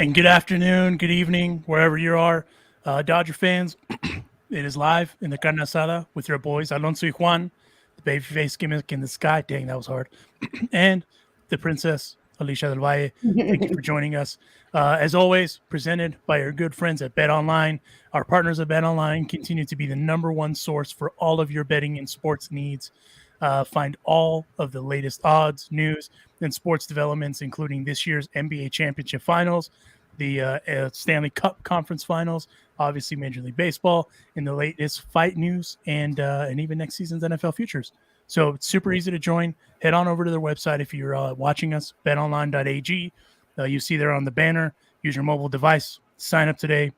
And good afternoon, good evening, wherever you are. Dodger fans, it is live in the Carne Asada with your boys, Alonso y Juan, the babyface gimmick in the sky. Dang, that was hard. And the princess, Alicia del Valle. Thank you for joining us. As always, presented by our good friends at Bet Online. Our partners at Bet Online continue to be the number one source for all of your betting and sports needs. Find all of the latest odds, news, and sports developments, including this year's NBA Championship Finals, the Stanley Cup Conference Finals, obviously Major League Baseball, and the latest fight news, and even next season's NFL futures. So it's super easy to join. Head on over to their website if you're watching us, betonline.ag. You see there on the banner. Use your mobile device. Sign up today.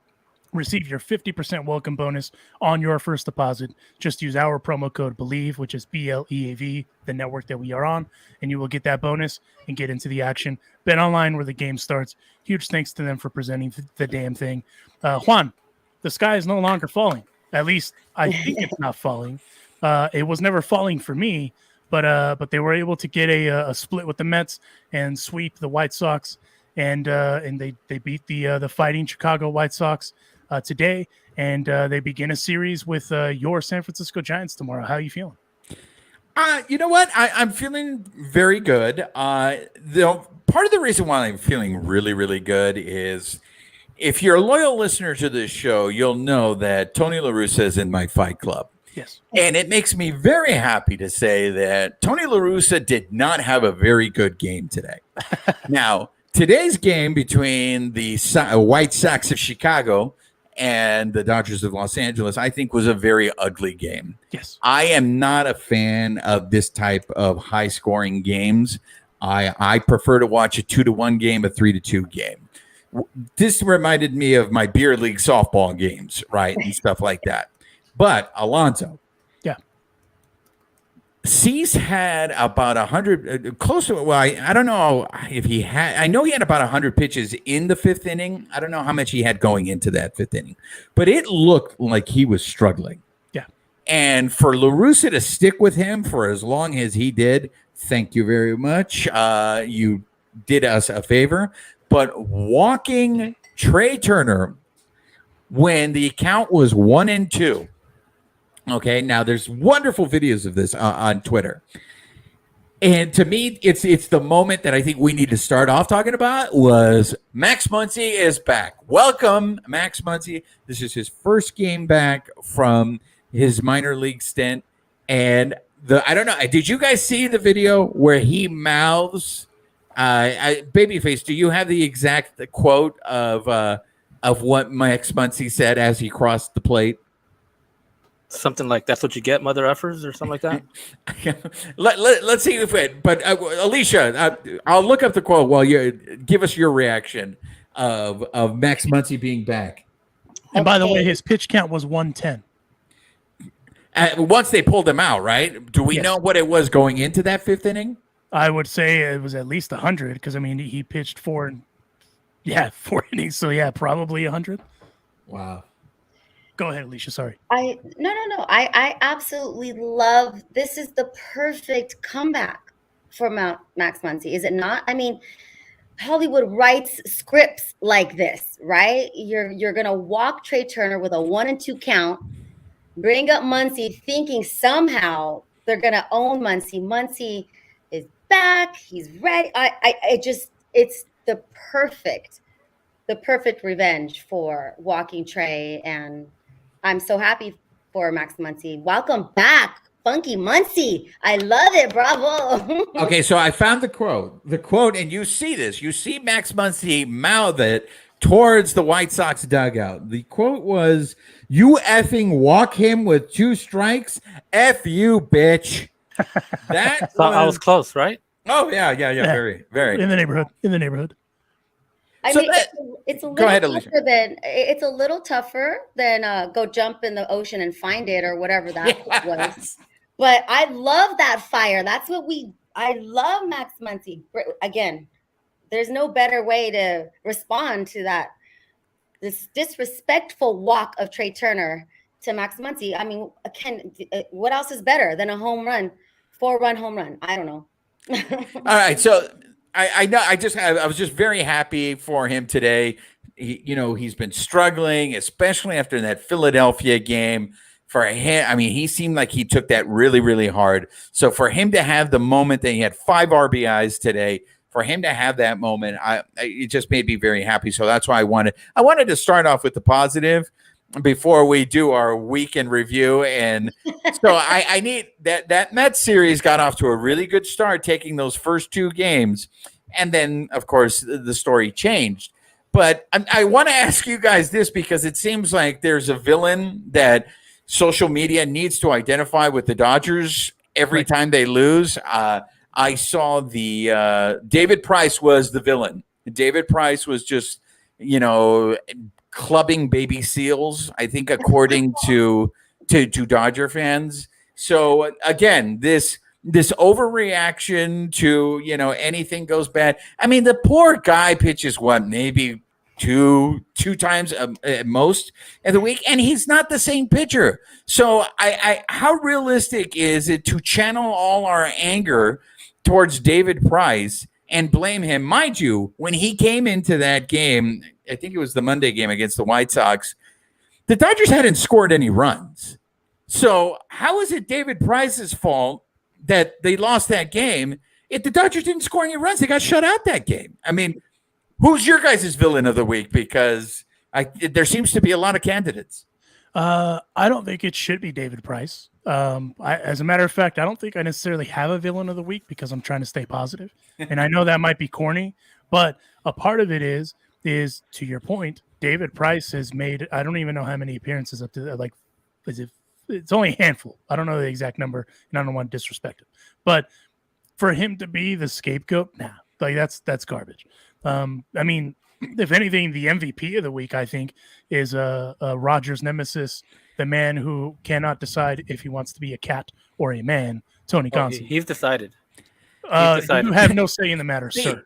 Receive your 50% welcome bonus on your first deposit. Just use our promo code BELIEVE, which is BLEAV, the network that we are on, and you will get that bonus and get into the action. Bet online where the game starts. Huge thanks to them for presenting the damn thing. Juan, the sky is no longer falling. At least I think it's not falling. It was never falling for me, but they were able to get a split with the Mets and sweep the White Sox, and they beat the fighting Chicago White Sox today, and they begin a series with your San Francisco Giants tomorrow. How are you feeling? You know what? I'm feeling very good. Part of the reason why I'm feeling really, really good is if you're a loyal listener to this show, you'll know that Tony La Russa is in my fight club. Yes. And it makes me very happy to say that Tony La Russa did not have a very good game today. Now, today's game between the White Sox of Chicago and the Dodgers of Los Angeles, I think, was a very ugly game. Yes. I am not a fan of this type of high-scoring games. I prefer to watch a 2-1 game, a 3-2 game. This reminded me of my beer league softball games, right, and stuff like that. But Alonso, yeah, Cease had about 100, close to. Well, I don't know if he had. I know he had about 100 pitches in the fifth inning. I don't know how much he had going into that fifth inning, but it looked like he was struggling. Yeah, and for La Russa to stick with him for as long as he did, thank you very much. You did us a favor. But walking Trey Turner when the count was 1-2. Okay, now there's wonderful videos of this on Twitter. And to me, it's the moment that I think we need to start off talking about was Max Muncie is back. Welcome, Max Muncie. This is his first game back from his minor league stint. And I don't know, did you guys see the video where he mouths Babyface, do you have the exact quote of what Max Muncie said as he crossed the plate? Something like, "That's what you get, mother effers," or something like that. Let's see if it. But Alicia, I'll look up the quote while you give us your reaction of Max Muncie being back. And by the way, his pitch count was 110. Once they pulled him out, right? Do we know what it was going into that fifth inning? I would say it was at least 100 because, I mean, he pitched 4 innings. So, yeah, probably 100. Wow. Go ahead, Alicia. Sorry. No. I absolutely love this. Is the perfect comeback for Max Muncie, is it not? I mean, Hollywood writes scripts like this, right? You're going to walk Trey Turner with a 1-2 count, bring up Muncie thinking somehow they're going to own Muncie. Muncie is back. He's ready. It's the perfect revenge for walking Trey, and I'm so happy for Max Muncie. Welcome back, Funky Muncie. I love it. Bravo. Okay, so I found the quote, and you see this. You see Max Muncie mouth it towards the White Sox dugout. The quote was, "You effing walk him with 2 strikes? F you, bitch." I was close, right? Oh, yeah. Very, very. In the neighborhood. I mean, it's a little go ahead, it's a little tougher than go jump in the ocean and find it or whatever that was. But I love that fire. That's what I love Max Muncie. Again, there's no better way to respond to this disrespectful walk of Trey Turner to Max Muncie. I mean, what else is better than a home run, 4-run home run? I don't know. All right, so I know. I was just very happy for him today. He's been struggling, especially after that Philadelphia game. For him, I mean, he seemed like he took that really, really hard. So for him to have the moment that he had 5 RBIs today, for him to have that moment, it just made me very happy. So that's why I wanted to start off with the positive before we do our week in review. And so I need that Mets series got off to a really good start, taking those first 2 games. And then, of course, the story changed. But I want to ask you guys this, because it seems like there's a villain that social media needs to identify with the Dodgers every time they lose. I saw the David Price was the villain. David Price was just, clubbing baby seals, I think, according to Dodger fans. So again, this overreaction to anything goes bad. I mean, the poor guy pitches maybe two times at most in the week, and he's not the same pitcher. So how realistic is it to channel all our anger towards David Price and blame him? Mind you, when he came into that game, I think it was the Monday game against the White Sox, the Dodgers hadn't scored any runs. So how is it David Price's fault that they lost that game if the Dodgers didn't score any runs? They got shut out that game. I mean, who's your guys' villain of the week? Because there seems to be a lot of candidates. I don't think it should be David Price. As a matter of fact, I don't think I necessarily have a villain of the week, because I'm trying to stay positive. And I know that might be corny, but a part of it is to your point, David Price has made, I don't even know how many appearances up to, like, it's only a handful. I don't know the exact number, and I don't want to disrespect him. But for him to be the scapegoat, that's garbage. I mean, if anything, the MVP of the week, I think, is Rogers' nemesis, the man who cannot decide if he wants to be a cat or a man, Tony Gonsolin. He's decided. You have no say in the matter, sir.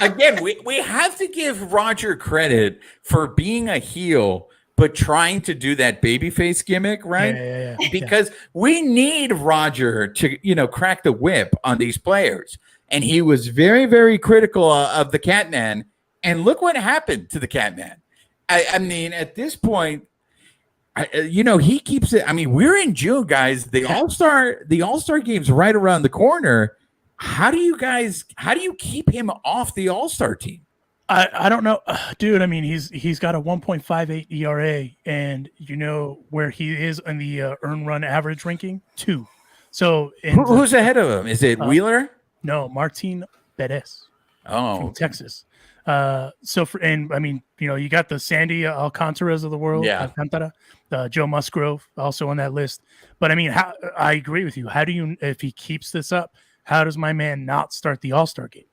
Again, we have to give Roger credit for being a heel, but trying to do that babyface gimmick, right? Yeah. Because we need Roger to, crack the whip on these players. And he was very, very critical of the Catman. And look what happened to the Catman. I mean, at this point, he keeps it. I mean, we're in June, guys. The All-Star game's right around the corner. How do you keep him off the All-Star team? I don't know, dude. I mean, he's got a 1.58 ERA, and you know where he is in the earned run average ranking? 2. So who's ahead of him? Is it Wheeler? No, Martin Perez. From Texas. I mean, you got the Sandy Alcantaras of the world, Alcantara, Joe Musgrove also on that list. But I mean, I agree with you. How do you, if he keeps this up, how does my man not start the All-Star game?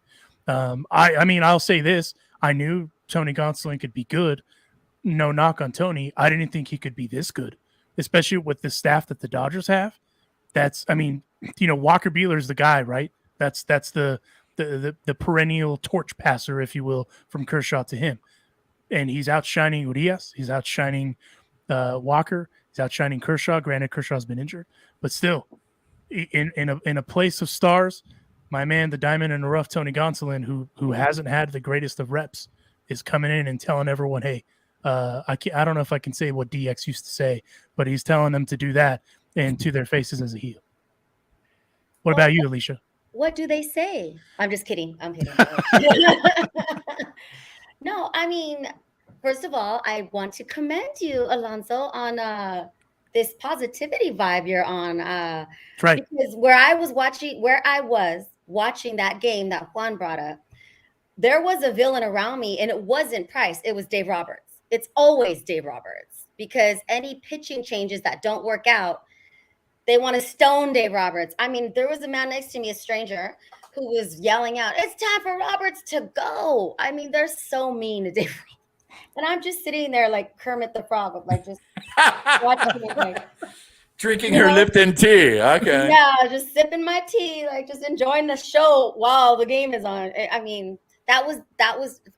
I mean, I'll say this. I knew Tony Gonsolin could be good. No knock on Tony. I didn't think he could be this good, especially with the staff that the Dodgers have. Walker Buehler's the guy, right? That's the perennial torch passer, if you will, from Kershaw to him. And he's outshining Urias. He's outshining Walker. He's outshining Kershaw. Granted, Kershaw's been injured. But still, in a place of stars, my man, the diamond in the rough, Tony Gonsolin, who hasn't had the greatest of reps, is coming in and telling everyone, hey, I don't know if I can say what DX used to say, but he's telling them to do that and to their faces as a heel. What about you, Alicia? What do they say? I'm just kidding. I'm kidding. No, I mean, first of all, I want to commend you, Alonso, on this positivity vibe you're on. That's right. Because where I was watching that game that Juan brought up, there was a villain around me, and it wasn't Price. It was Dave Roberts. It's always Dave Roberts, because any pitching changes that don't work out, they want to stone Dave Roberts. I mean, there was a man next to me, a stranger, who was yelling out, "It's time for Roberts to go." I mean, they're so mean to Dave Roberts. And I'm just sitting there like Kermit the Frog, like just watching it, like drinking her Lipton tea. Okay. Yeah, just sipping my tea, like just enjoying the show while the game is on. I mean, that was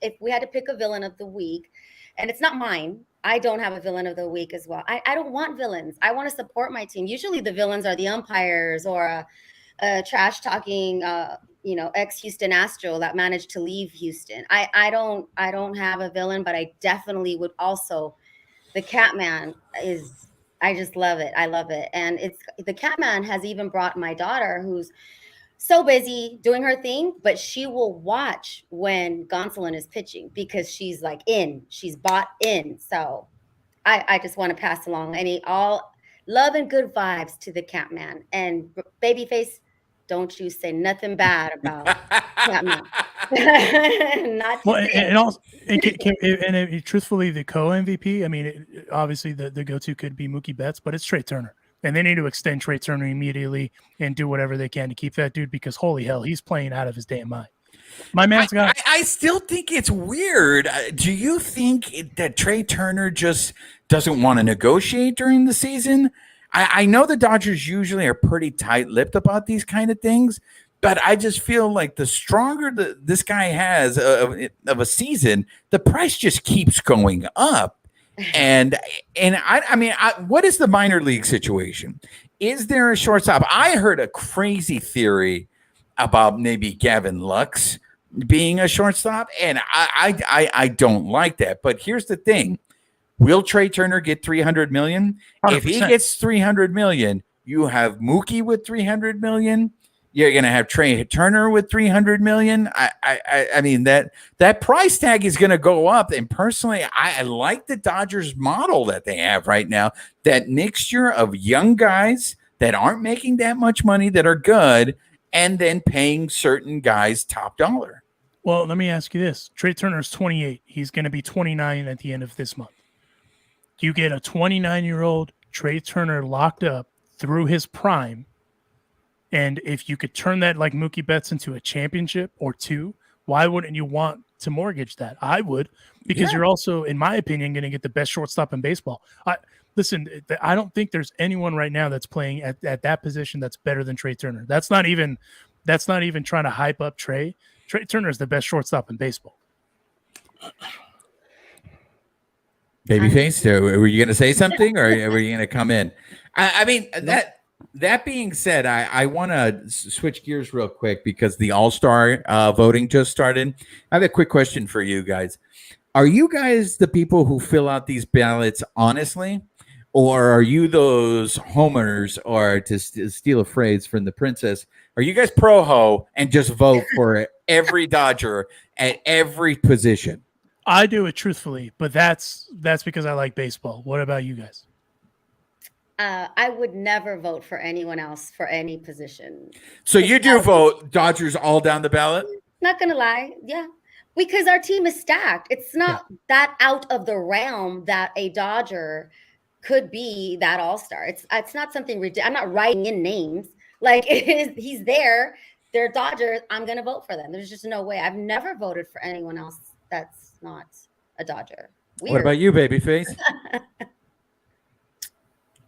if we had to pick a villain of the week, and it's not mine. I don't have a villain of the week as well. I don't want villains. I want to support my team. Usually the villains are the umpires or trash talking, ex Houston Astro that managed to leave Houston. I don't have a villain, but I definitely would also. The Catman is. I just love it. I love it, and the Catman has even brought my daughter, who's so busy doing her thing, but she will watch when Gonsolin is pitching because she's like she's bought in. So I just want to pass along all love and good vibes to the Catman. And Babyface, don't you say nothing bad about Catman. Not well, and also, truthfully, the co-MVP. I mean, obviously the go-to could be Mookie Betts, but it's Trey Turner. And they need to extend Trey Turner immediately and do whatever they can to keep that dude because holy hell, he's playing out of his damn mind. My man's got. I still think it's weird. Do you think that Trey Turner just doesn't want to negotiate during the season? I know the Dodgers usually are pretty tight-lipped about these kind of things, but I just feel like the stronger this guy has of a season, the price just keeps going up. And I mean, what is the minor league situation? Is there a shortstop? I heard a crazy theory about maybe Gavin Lux being a shortstop, and I don't like that. But here's the thing: will Trey Turner get $300 million? 100%. If he gets $300 million, you have Mookie with $300 million. You're going to have Trey Turner with $300 million. I mean, that price tag is going to go up. And personally, I like the Dodgers model that they have right now, that mixture of young guys that aren't making that much money that are good, and then paying certain guys top dollar. Well, let me ask you this. Trey Turner is 28. He's going to be 29 at the end of this month. You get a 29-year-old Trey Turner locked up through his prime. And if you could turn that like Mookie Betts into a championship or two, why wouldn't you want to mortgage that? I would, because you're also, in my opinion, going to get the best shortstop in baseball. Listen, I don't think there's anyone right now that's playing at that position that's better than Trey Turner. That's not even trying to hype up Trey. Trey Turner is the best shortstop in baseball. Babyface, were you going to say something, or were you going to come in? I mean, that being said, I want to switch gears real quick because the All-Star voting just started. I have a quick question for you guys. Are you guys the people who fill out these ballots honestly, or are you those homers, or to steal a phrase from the princess, are you guys pro-ho and just vote for every Dodger at every position? I do it truthfully, but that's because I like baseball. What about you guys? I would never vote for anyone else for any position. So you do vote Dodgers all down the ballot? Not gonna lie, yeah, because our team is stacked. It's not that out of the realm that a Dodger could be that all-star. It's not something ridiculous. I'm not writing in names. Like it is, he's there. They're Dodgers. I'm gonna vote for them. There's just no way. I've never voted for anyone else that's not a Dodger. Weird. What about you, Babyface?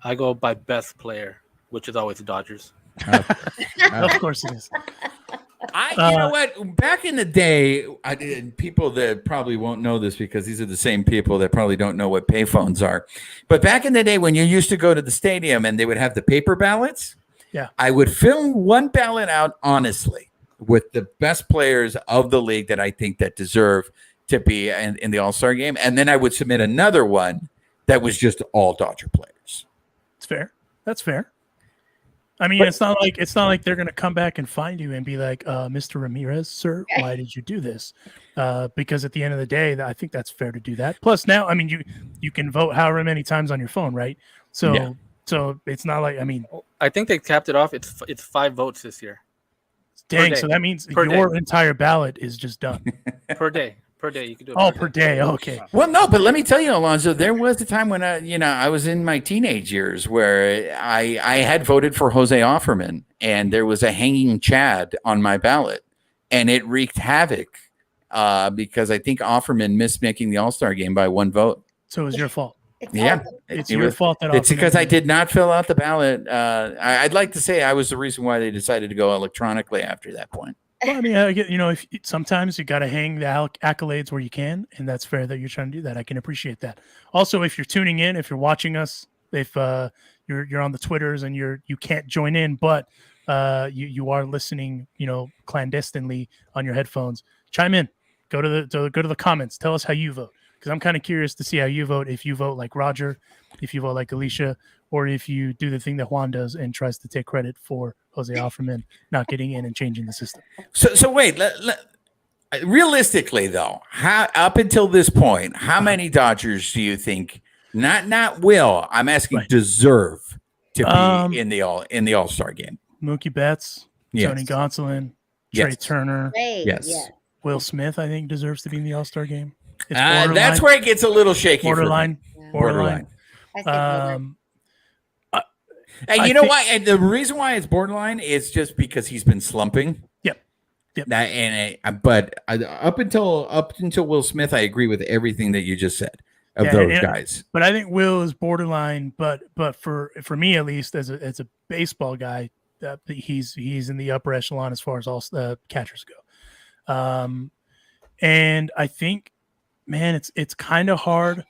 I go by best player, which is always the Dodgers. Of course it is. You know what? Back in the day, people that probably won't know this because these are the same people that probably don't know what payphones are. But back in the day when you used to go to the stadium and they would have the paper ballots, I would fill one ballot out honestly with the best players of the league that I think that deserve to be in the All-Star game. And then I would submit another one that was just all Dodger players. It's fair. That's fair. I mean, it's not like they're going to come back and find you and be like, Mr. Ramirez, sir, why did you do this? Because at the end of the day, I think that's fair to do that. Plus now, I mean, you can vote however many times on your phone, right? So it's not like, I mean, I think they capped it off. It's 5 votes this year. Dang. So that means your entire ballot is just done per day. Per day, you can do it. Oh, per day. Okay. Well, no, but let me tell you, Alonzo, there was a time when I was in my teenage years where I had voted for Jose Offerman, and there was a hanging Chad on my ballot, and it wreaked havoc because I think Offerman missed making the All-Star game by 1 vote. So it was your fault. It's your fault that it's because I did not fill out the ballot. I'd like to say I was the reason why they decided to go electronically after that point. Well, I mean, if sometimes you got to hang the accolades where you can, and that's fair that you're trying to do that. I can appreciate that. Also, if you're tuning in, if you're watching us, if you're on the Twitters and you can't join in, but you are listening, clandestinely on your headphones, chime in. Go to the comments. Tell us how you vote, because I'm kind of curious to see how you vote. If you vote like Roger, if you vote like Alicia, or if you do the thing that Juan does and tries to take credit for Jose Offerman not getting in and changing the system. So wait. Realistically, though, up until this point, how many Dodgers do you think? Not will. I'm asking Right. deserve to be in the All-Star game. Mookie Betts, Yes. Tony Gonsolin, Trey Yes. Turner, Great. Yes. Yeah. Will Smith. I think deserves to be in the All-Star game. It's That's where it gets a little shaky. borderline. Yeah. Borderline. I say borderline. And I you know think- why? And the reason why it's borderline is just because he's been slumping. Yep. But up until Will Smith, I agree with everything that you just said of Yeah, those guys. But I think Will is borderline. But for me at least, as a baseball guy, he's in the upper echelon as far as all catchers go. And I think, man, it's kind of hard.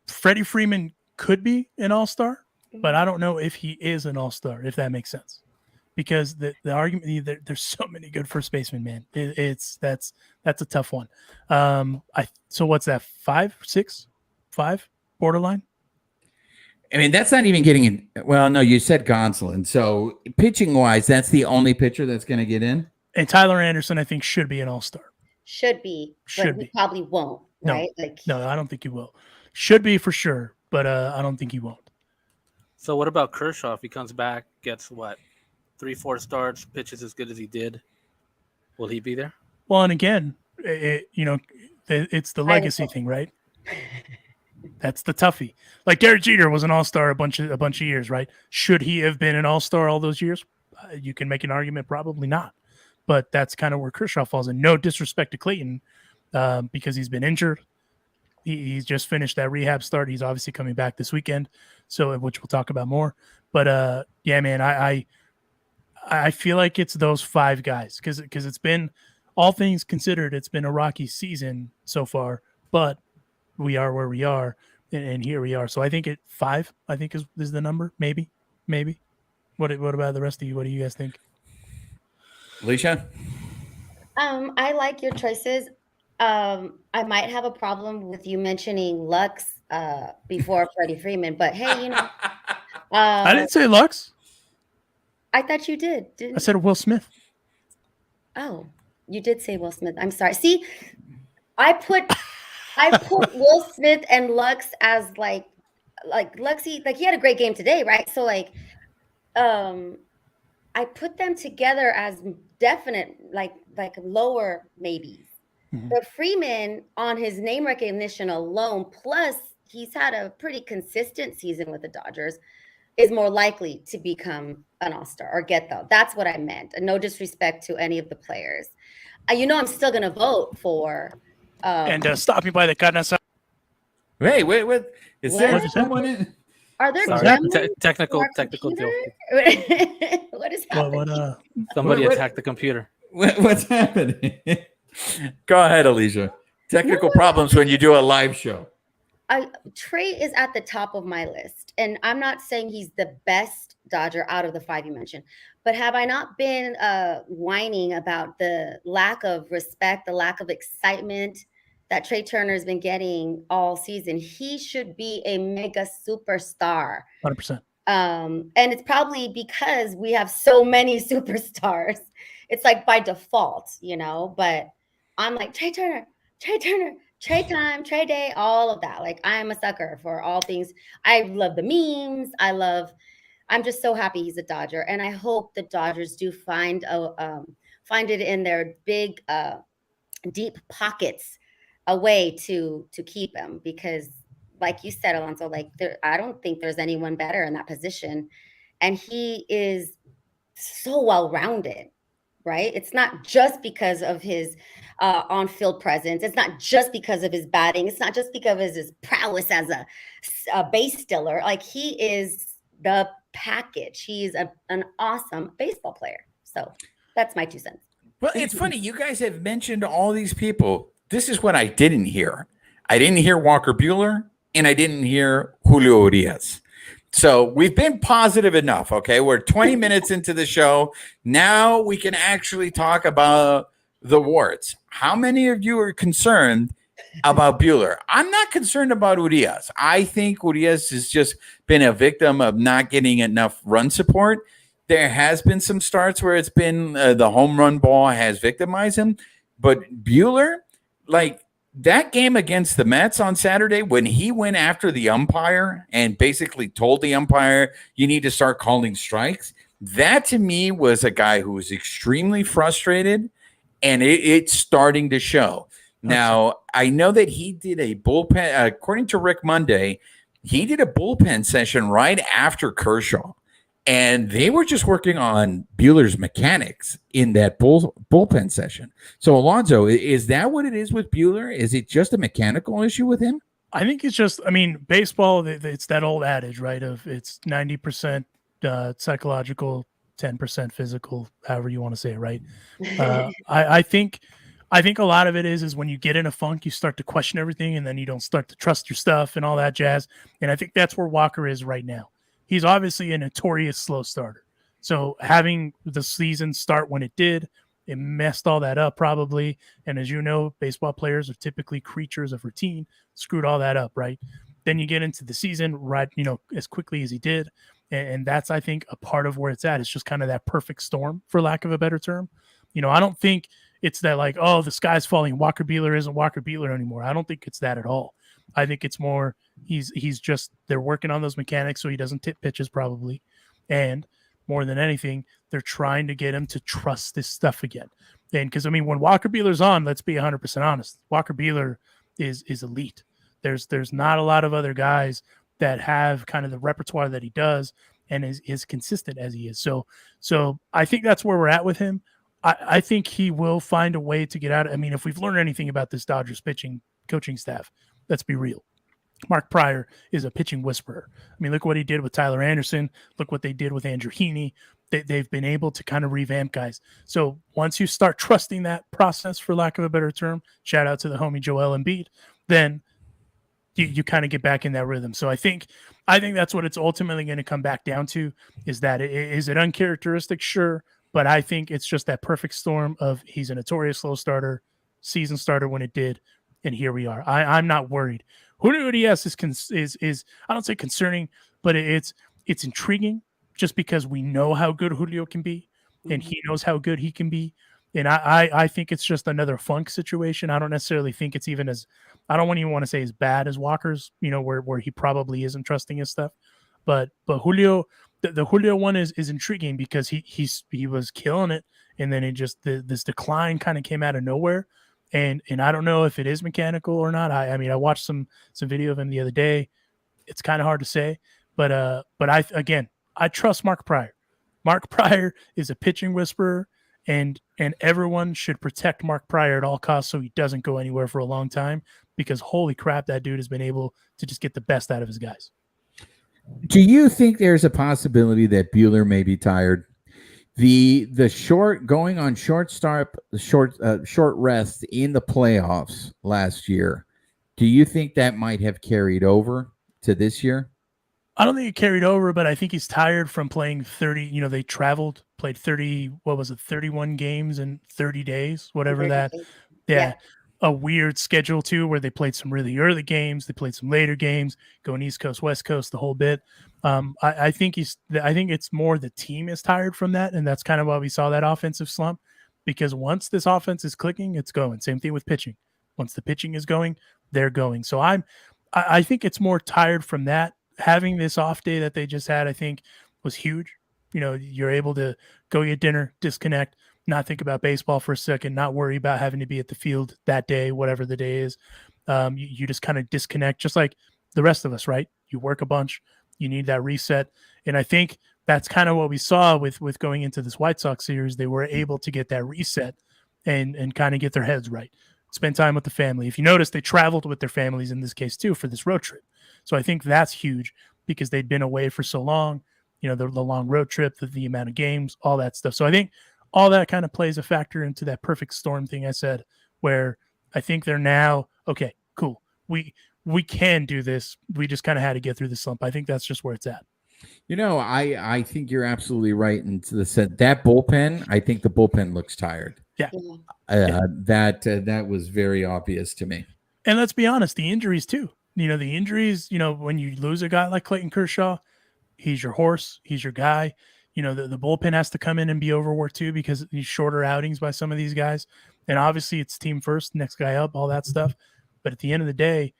Freddie Freeman could be an all-star, but I don't know if he is an all-star, if that makes sense. Because the argument, there's so many good first basemen, man. That's a tough one. So what's that? 5, 6, 5 borderline? I mean, that's not even getting in. Well, no, you said Gonsolin. So pitching wise, that's the only pitcher that's going to get in. And Tyler Anderson, I think, should be an all-star. Should be, Should but be. he probably won't, No. right? No, I don't think he will. Should be for sure, but I don't think he won't. So what about Kershaw? If he comes back, gets what, 3-4 starts, pitches as good as he did, will he be there? Well, and again, it's the legacy thing, right? That's the toughie. Like Derek Jeter was an all-star a bunch of years, right? Should he have been an all-star all those years? You can make an argument, probably not. But that's kind of where Kershaw falls in. No disrespect to Clayton, because he's been injured. He's just finished that rehab start. He's obviously coming back this weekend, so which we'll talk about more. But yeah, man, I feel like it's those 5 guys because it's been, all things considered, it's been a rocky season so far. But we are where we are, and here we are. So I think 5. I think is the number. Maybe. What about the rest of you? What do you guys think? Alicia? I like your choices. I might have a problem with you mentioning Lux before Freddie Freeman, but hey, I didn't say Lux. I thought you did. I said Will Smith. Oh, you did say Will Smith. I'm sorry. See, I put Will Smith and Lux as like Luxy, like he had a great game today, right? So I put them together as definite like lower maybes. Mhm. But Freeman, on his name recognition alone, plus he's had a pretty consistent season with the Dodgers, is more likely to become an all-star or get though. That's what I meant. And no disrespect to any of the players. I'm still going to vote for. And stop me by the Carne Asada. Wait. Is What? there someone in? Are there Sorry. gremlins Technical on our deal. computer? What is happening? Somebody What- attacked the computer. What's happening? Go ahead, Alicia. Technical problems when you do a live show. Trey is at the top of my list, and I'm not saying he's the best Dodger out of the 5 you mentioned, but have I not been whining about the lack of respect, the lack of excitement that Trey Turner has been getting all season? He should be a mega superstar. 100%. And it's probably because we have so many superstars. It's like by default, but I'm like, Trey Turner, Trey time, Trey day, all of that. Like, I am a sucker for all things. I love the memes. I'm just so happy he's a Dodger. And I hope the Dodgers do find it in their big, deep pockets a way to keep him, because like you said, Alonso, I don't think there's anyone better in that position. And he is so well-rounded, right? It's not just because of his on-field presence. It's not just because of his batting. It's not just because of his prowess as a base stealer. Like, he is the package. He's an awesome baseball player. So that's my 2 cents. Well, it's funny. You guys have mentioned all these people. This is what I didn't hear. I didn't hear Walker Buehler, and I didn't hear Julio Urias. So we've been positive enough. Okay, we're 20 minutes into the show. Now we can actually talk about the warts. How many of you are concerned about Bueller? I'm not concerned about Urias. I think Urias has just been a victim of not getting enough run support. There has been some starts where it's been the home run ball has victimized him, but Bueller, like that game against the Mets on Saturday, when he went after the umpire and basically told the umpire, you need to start calling strikes, that to me was a guy who was extremely frustrated, and it's starting to show. Now, I know that he did a bullpen, according to Rick Monday, he did a bullpen session right after Kershaw. And they were just working on Bueller's mechanics in that bullpen session. So, Alonso, is that what it is with Bueller? Is it just a mechanical issue with him? I think it's just, I mean, baseball, it's that old adage, right? Of it's 90% psychological, 10% physical, however you want to say it, right? I think a lot of it is when you get in a funk, you start to question everything, and then you don't start to trust your stuff and all that jazz. And I think that's where Walker is right now. He's obviously a notorious slow starter. So having the season start when it did, it messed all that up probably. And as you know, baseball players are typically creatures of routine, screwed all that up, right? Then you get into the season, right, as quickly as he did. And that's, I think, a part of where it's at. It's just kind of that perfect storm, for lack of a better term. I don't think it's that like, oh, the sky's falling. Walker Buehler isn't Walker Buehler anymore. I don't think it's that at all. I think it's more he's just they're working on those mechanics so he doesn't tip pitches probably. And more than anything, they're trying to get him to trust this stuff again. And because, I mean, when Walker Buehler's on, let's be 100% honest, Walker Buehler is elite. There's not a lot of other guys that have kind of the repertoire that he does and is consistent as he is. So I think that's where we're at with him. I think he will find a way to get out. I mean, if we've learned anything about this Dodgers pitching coaching staff, let's be real. Mark Pryor is a pitching whisperer. I mean, look what he did with Tyler Anderson. Look what they did with Andrew Heaney. They've been able to kind of revamp guys. So once you start trusting that process, for lack of a better term, shout out to the homie Joel Embiid, then you kind of get back in that rhythm. So I think that's what it's ultimately going to come back down to, is that is it uncharacteristic? Sure. But I think it's just that perfect storm of he's a notorious slow starter, season starter when it did, and here we are. I'm not worried. Julio Urias is I don't say concerning, but it's intriguing just because we know how good Julio can be, and he knows how good he can be. And I think it's just another funk situation. I don't necessarily think it's even I don't even want to say as bad as Walker's, where he probably isn't trusting his stuff. But Julio, the Julio one is intriguing because he was killing it, and then it just this decline kind of came out of nowhere. And I don't know if it is mechanical or not. I mean, I watched some video of him the other day. It's kind of hard to say, but I trust Mark Pryor. Mark Pryor is a pitching whisperer, and everyone should protect Mark Pryor at all costs so he doesn't go anywhere for a long time, because holy crap, that dude has been able to just get the best out of his guys. Do you think there's a possibility that Bueller may be tired? The short going on short rest in the playoffs last year, do you think that might have carried over to this year? I don't think it carried over, but I think he's tired from playing 30. They played 31 games in 30 days, whatever that. Yeah. A weird schedule too, where they played some really early games, they played some later games, going East Coast, West Coast, the whole bit. I think it's more the team is tired from that, and that's kind of why we saw that offensive slump. Because once this offense is clicking, it's going. Same thing with pitching. Once the pitching is going, they're going. So I think it's more tired from that. Having this off day that they just had, I think, was huge. You're able to go get dinner, disconnect, not think about baseball for a second, not worry about having to be at the field that day, whatever the day is. You just kind of disconnect, just like the rest of us, right? You work a bunch, you need that reset. And I think that's kind of what we saw with going into this White Sox series. They were able to get that reset and kind of get their heads right, spend time with the family. If you notice, they traveled with their families in this case too for this road trip. So I think that's huge because they'd been away for so long, the long road trip, the amount of games, all that stuff. So I think all that kind of plays a factor into that perfect storm thing I said, where I think they're now, okay, cool. We can do this. We just kind of had to get through the slump. I think that's just where it's at. I think you're absolutely right. And to the set that bullpen, I think the bullpen looks tired. Yeah. That was very obvious to me. And let's be honest, the injuries too. The injuries, when you lose a guy like Clayton Kershaw, he's your horse, he's your guy. The bullpen has to come in and be overworked too because these shorter outings by some of these guys. And obviously it's team first, next guy up, all that stuff. But at the end of the day,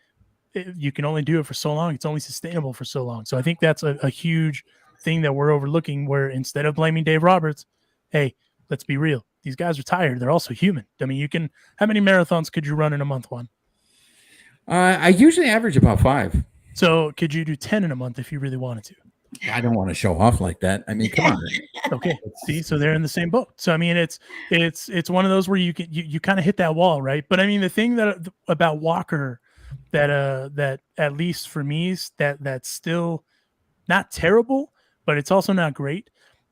you can only do it for so long. It's only sustainable for so long. So I think that's a huge thing that we're overlooking, where instead of blaming Dave Roberts, hey, let's be real. These guys are tired. They're also human. I mean, how many marathons could you run in a month, Juan? I usually average about 5. So could you do 10 in a month if you really wanted to? I don't want to show off like that. I mean, come on. Okay. See, so they're in the same boat. So I mean, it's one of those where you kind of hit that wall, right? But I mean, the thing that about Walker that at least for me is that's still not terrible, but it's also not great.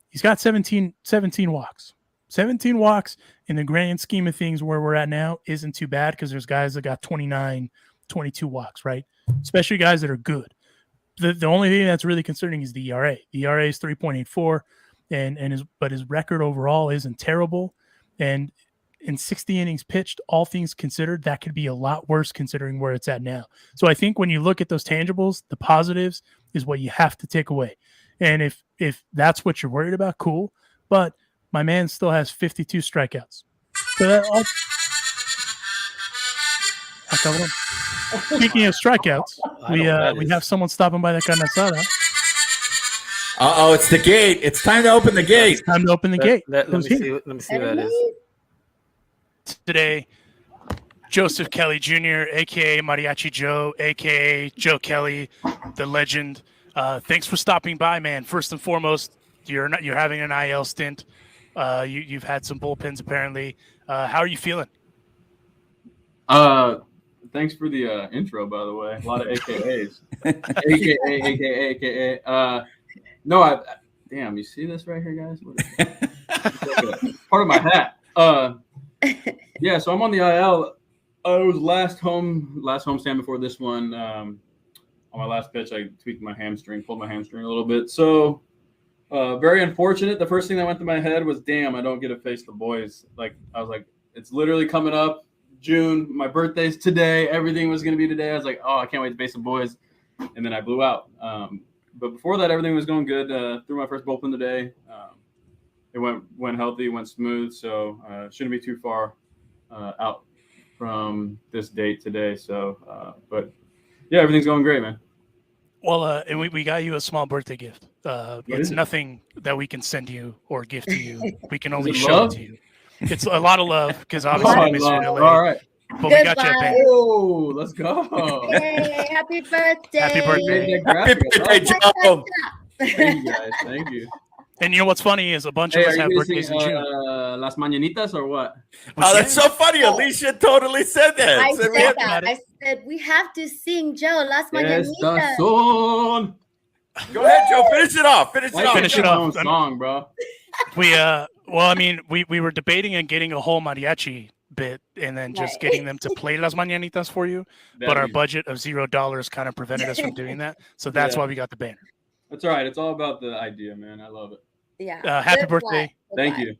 He's got 17 walks. 17 walks in the grand scheme of things where we're at now isn't too bad, because there's guys that got 29, 22 walks, right? Especially guys that are good. The only thing that's really concerning is the ERA. The ERA is 3.84, but his record overall isn't terrible. And in 60 innings pitched, all things considered, that could be a lot worse considering where it's at now. So I think when you look at those tangibles, the positives is what you have to take away. And if that's what you're worried about, cool. But my man still has 52 strikeouts. So speaking of strikeouts, we have someone stopping by the Carne Asada. It's the gate. It's time to open the gate. It's time to open the gate. Let me see who that is. Today, Joseph Kelly Jr., a.k.a. Mariachi Joe, a.k.a. Joe Kelly, the legend. Thanks for stopping by, man. First and foremost, you're having an IL stint. You've had some bullpens, apparently. How are you feeling? Thanks for the intro, by the way. A lot of AKAs. AKA. No, damn, you see this right here, guys? What is part of my hat. Yeah, so I'm on the IL. It was last home stand before this one. On my last pitch, I tweaked my hamstring, pulled my hamstring a little bit. So very unfortunate. The first thing that went through my head was, damn, I don't get to face the boys. I was like, it's literally coming up. June, my birthday's today. Everything was going to be today. I was like, oh, I can't wait to face the boys. And then I blew out. But before that, everything was going good. Threw my first bullpen today. It went healthy, went smooth. So shouldn't be too far out from this date today. So, but yeah, everything's going great, man. Well, and we got you a small birthday gift. It's nothing that we can send you or gift to you. We can only show it to you. It's a lot of love because obviously I miss you in LA. All right. But we got you a banner. Oh, let's go. Yay, happy birthday. Happy birthday. Happy birthday, Joe. Thank you, guys. Thank you. And you know what's funny is a bunch of us have birthdays in June. Las Mañanitas or what? Oh, that's so funny. Alicia totally said that. I said that. I said, we have to sing, Joe, Las Mañanitas. Go ahead, Joe. Finish it off. Finish it off. Song, bro. Well, I mean, we were debating on getting a whole mariachi bit and then just getting them to play Las Mañanitas for you. But our budget of $0 kind of prevented us from doing that. So that's why we got the banner. That's all right. It's all about the idea, man. I love it. Yeah. Happy birthday. Thank you.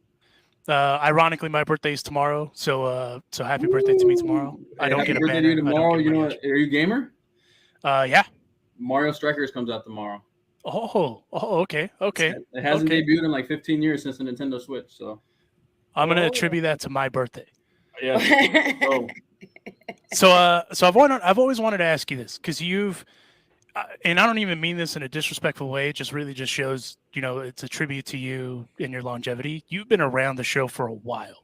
Ironically, my birthday is tomorrow. So happy birthday to me tomorrow. I don't get a banner. To tomorrow. You know what? Are you a gamer? Yeah. Mario Strikers comes out tomorrow. Oh, okay. It hasn't debuted in like 15 years since the Nintendo Switch, so I'm gonna attribute that to my birthday. Yeah. So I've always wanted to ask you this because you've, and I don't even mean this in a disrespectful way. It just really just shows, it's a tribute to you and your longevity. You've been around the show for a while,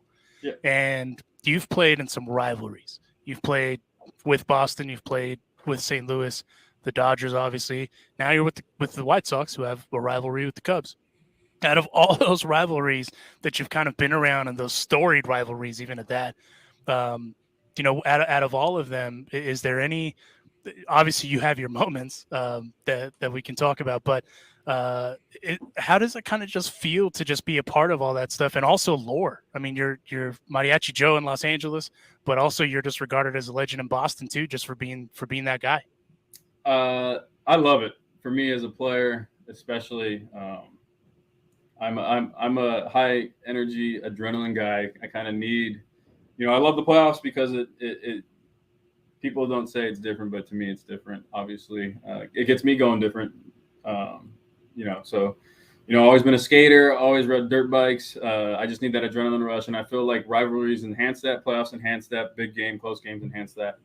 and you've played in some rivalries. You've played with Boston. You've played with St. Louis. The Dodgers, obviously. Now you're with the White Sox, who have a rivalry with the Cubs. Out of all those rivalries that you've kind of been around, and those storied rivalries, even at that, out of all of them, is there any? Obviously, you have your moments that we can talk about, but how does it kind of just feel to just be a part of all that stuff, and also lore? I mean, you're Mariachi Joe in Los Angeles, but also you're just regarded as a legend in Boston too, just for being that guy. I love it. For me as a player, especially. I'm a high energy adrenaline guy. I kind of need, I love the playoffs because it people don't say it's different, but to me it's different. Obviously, it gets me going different. So always been a skater, always rode dirt bikes. I just need that adrenaline rush, and I feel like rivalries enhance that, playoffs enhance that, big game, close games enhance that.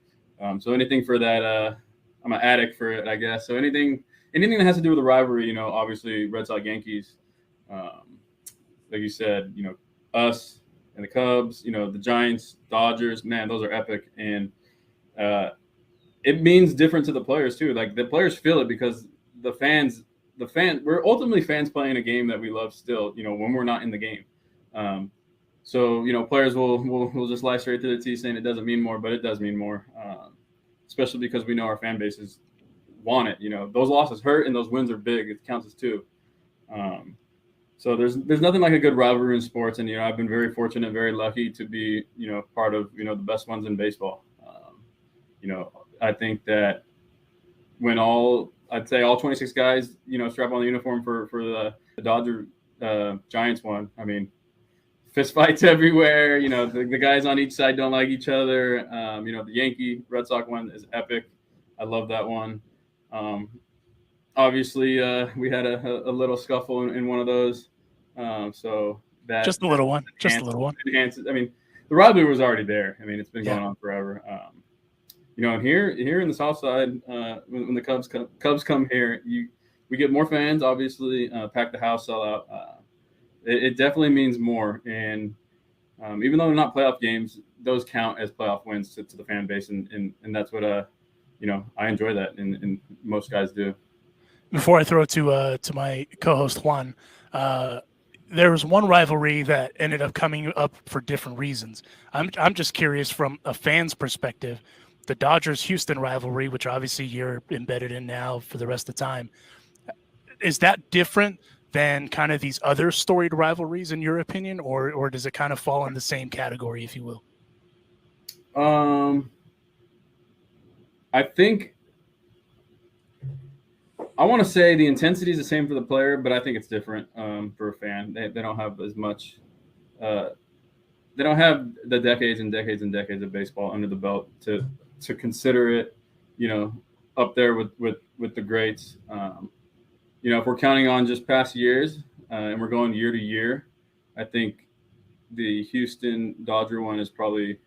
So anything for that, I'm an addict for it, I guess. So anything that has to do with the rivalry, obviously Red Sox, Yankees, like you said, us and the Cubs, the Giants, Dodgers, man, those are epic. And it means different to the players too. Like the players feel it because we're ultimately fans playing a game that we love still, when we're not in the game. So players will just lie straight to the T saying it doesn't mean more, but it does mean more, especially because we know our fan bases want it. Those losses hurt and those wins are big. It counts as two. So there's nothing like a good rivalry in sports, and I've been very fortunate, very lucky to be part of the best ones in baseball. I think that when I'd say all 26 guys strap on the uniform for the Dodger Giants one, I mean, fist fights everywhere. The guys on each side don't like each other. The Yankee Red Sox one is epic. I love that one. Obviously, we had a little scuffle in one of those. So that just a little one. Enhances. I mean, the rivalry was already there. I mean, it's been going on forever. And here in the South Side, when the Cubs come here, we get more fans. Obviously, pack the house, sell out. It definitely means more. And even though they're not playoff games, those count as playoff wins to the fan base, and that's what I enjoy that, and most guys do. Before I throw it to my co-host Juan, there was one rivalry that ended up coming up for different reasons. I'm just curious from a fan's perspective, the Dodgers-Houston rivalry, which obviously you're embedded in now for the rest of the time. Is that different than kind of these other storied rivalries in your opinion, or does it kind of fall in the same category, if you will? I think I want to say the intensity is the same for the player, but I think it's different for a fan. They don't have as much. They don't have the decades and decades and decades of baseball under the belt to consider it, up there with the greats. If we're counting on just past years and we're going year to year, I think the Houston Dodger one is probably.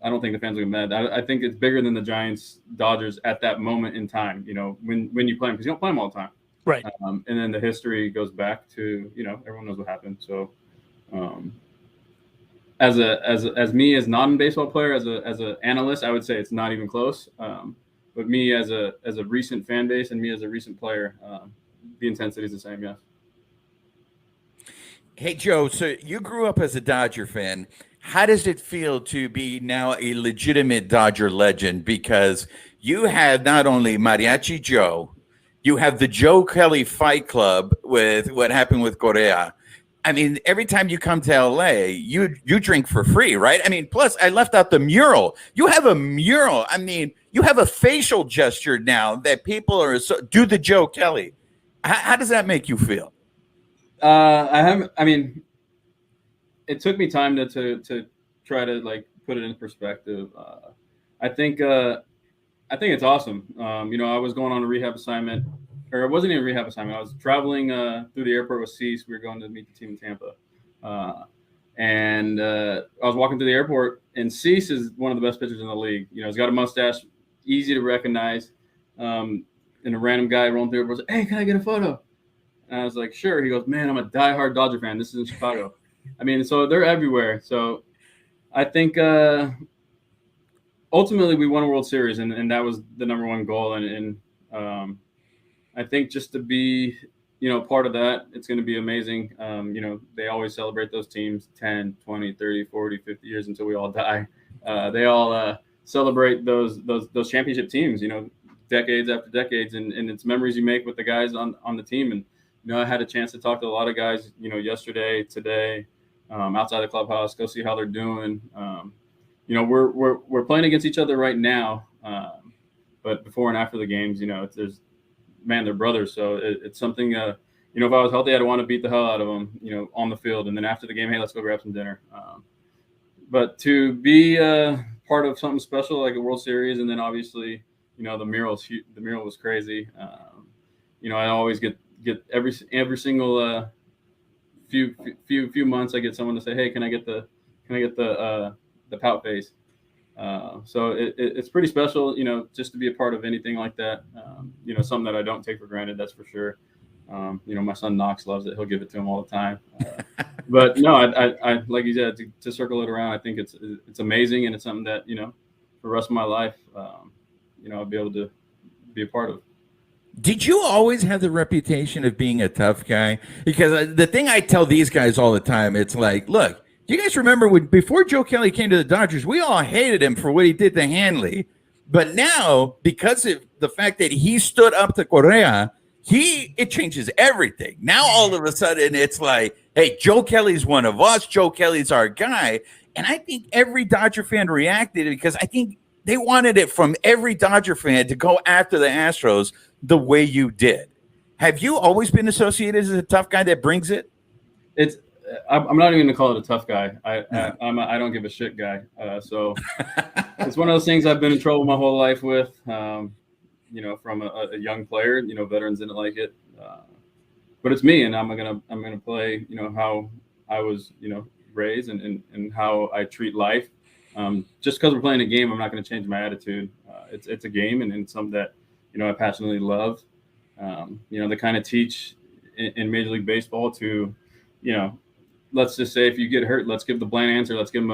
I don't think the fans will get mad. I think it's bigger than the Giants Dodgers at that moment in time. When you play them, because you don't play them all the time, right? And then the history goes back to everyone knows what happened. So, as me as non-baseball player, as a analyst, I would say it's not even close. But me as a recent fan base and me as a recent player, the intensity is the same. Yes. Hey Joe, so you grew up as a Dodger fan. How does it feel to be now a legitimate Dodger legend? Because you had not only Mariachi Joe, you have the Joe Kelly Fight Club with what happened with Correa. I mean, every time you come to LA, you drink for free, right? I mean, plus I left out the mural. You have a mural. I mean, you have a facial gesture now that people do the Joe Kelly. How does that make you feel? It took me time to try to put it in perspective. I think it's awesome. I was going on a rehab assignment, or it wasn't even a rehab assignment. I was traveling through the airport with Cease. We were going to meet the team in Tampa, and I was walking through the airport. And Cease is one of the best pitchers in the league. He's got a mustache, easy to recognize. And a random guy rolling through the airport was like, "Hey, can I get a photo?" And I was like, "Sure." He goes, "Man, I'm a diehard Dodger fan. This is in Chicago." I mean, so they're everywhere. So I think ultimately we won a World Series, and that was the number one goal. And I think just to be, part of that, it's going to be amazing. They always celebrate those teams 10, 20, 30, 40, 50 years until we all die. They all celebrate those championship teams, decades after decades. And it's memories you make with the guys on the team. And, I had a chance to talk to a lot of guys, yesterday, today, outside the clubhouse, go see how they're doing. We're playing against each other right now, but before and after the games, man, they're brothers. So it's something, if I was healthy, I'd want to beat the hell out of them, on the field. And then after the game, hey, let's go grab some dinner. But to be part of something special like a World Series, and then obviously, the mural was crazy. I always get every single few months, I get someone to say, hey, can I get the pout face? So it's pretty special, just to be a part of anything like that. Something that I don't take for granted, that's for sure. My son Knox loves it. He'll give it to him all the time. But no, I like you said, to circle it around, I think it's amazing. And it's something that, for the rest of my life, I'll be able to be a part of. Did you always have the reputation of being a tough guy? Because the thing I tell these guys all the time, it's like, look, do you guys remember before Joe Kelly came to the Dodgers, we all hated him for what he did to Hanley. But now, because of the fact that he stood up to Correa, it changes everything. Now, all of a sudden, it's like, hey, Joe Kelly's one of us. Joe Kelly's our guy. And I think every Dodger fan reacted because I think they wanted it from every Dodger fan to go after the Astros the way you did. Have you always been associated as a tough guy that brings it? I'm not even gonna call it a tough guy. I don't give a shit guy. So it's one of those things I've been in trouble my whole life with. From a young player. Veterans didn't like it, but it's me, and I'm gonna play. How I was raised and how I treat life. Just because we're playing a game, I'm not going to change my attitude. It's a game, and it's something that I passionately love. They kind of teach in Major League Baseball to, let's just say if you get hurt, let's give the bland answer. Let's give them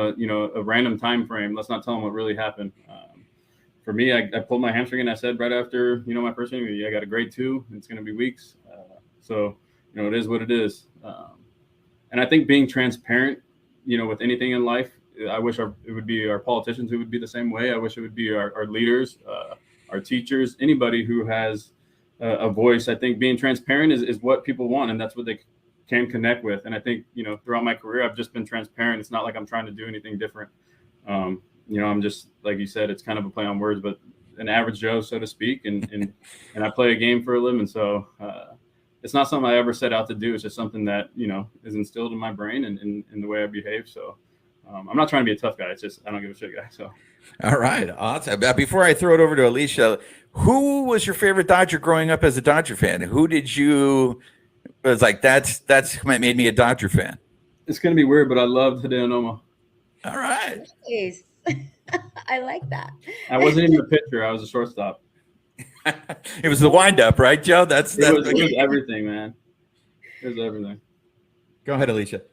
a random time frame. Let's not tell them what really happened. For me, I pulled my hamstring, and I said right after my first interview, I got a grade 2. It's going to be weeks. So it is what it is. And I think being transparent, with anything in life. I wish it would be our politicians who would be the same way. I wish it would be our leaders, our teachers, anybody who has a voice. I think being transparent is what people want, and that's what they can connect with. And I think, throughout my career, I've just been transparent. It's not like I'm trying to do anything different. I'm just, like you said, it's kind of a play on words, but an average Joe, so to speak. And I play a game for a living. So it's not something I ever set out to do. It's just something that, is instilled in my brain and in the way I behave. So I'm not trying to be a tough guy. It's just I don't give a shit guy. So, all right, awesome. Before I throw it over to Alicia, who was your favorite Dodger growing up as a Dodger fan? Who did you was like that's what made me a Dodger fan? It's gonna be weird, but I loved Hideo Nomo. All right, Nice. I like that. I wasn't even a pitcher. I was a shortstop. It was the windup, right, Joe? It was everything, man. It was everything. Go ahead, Alicia.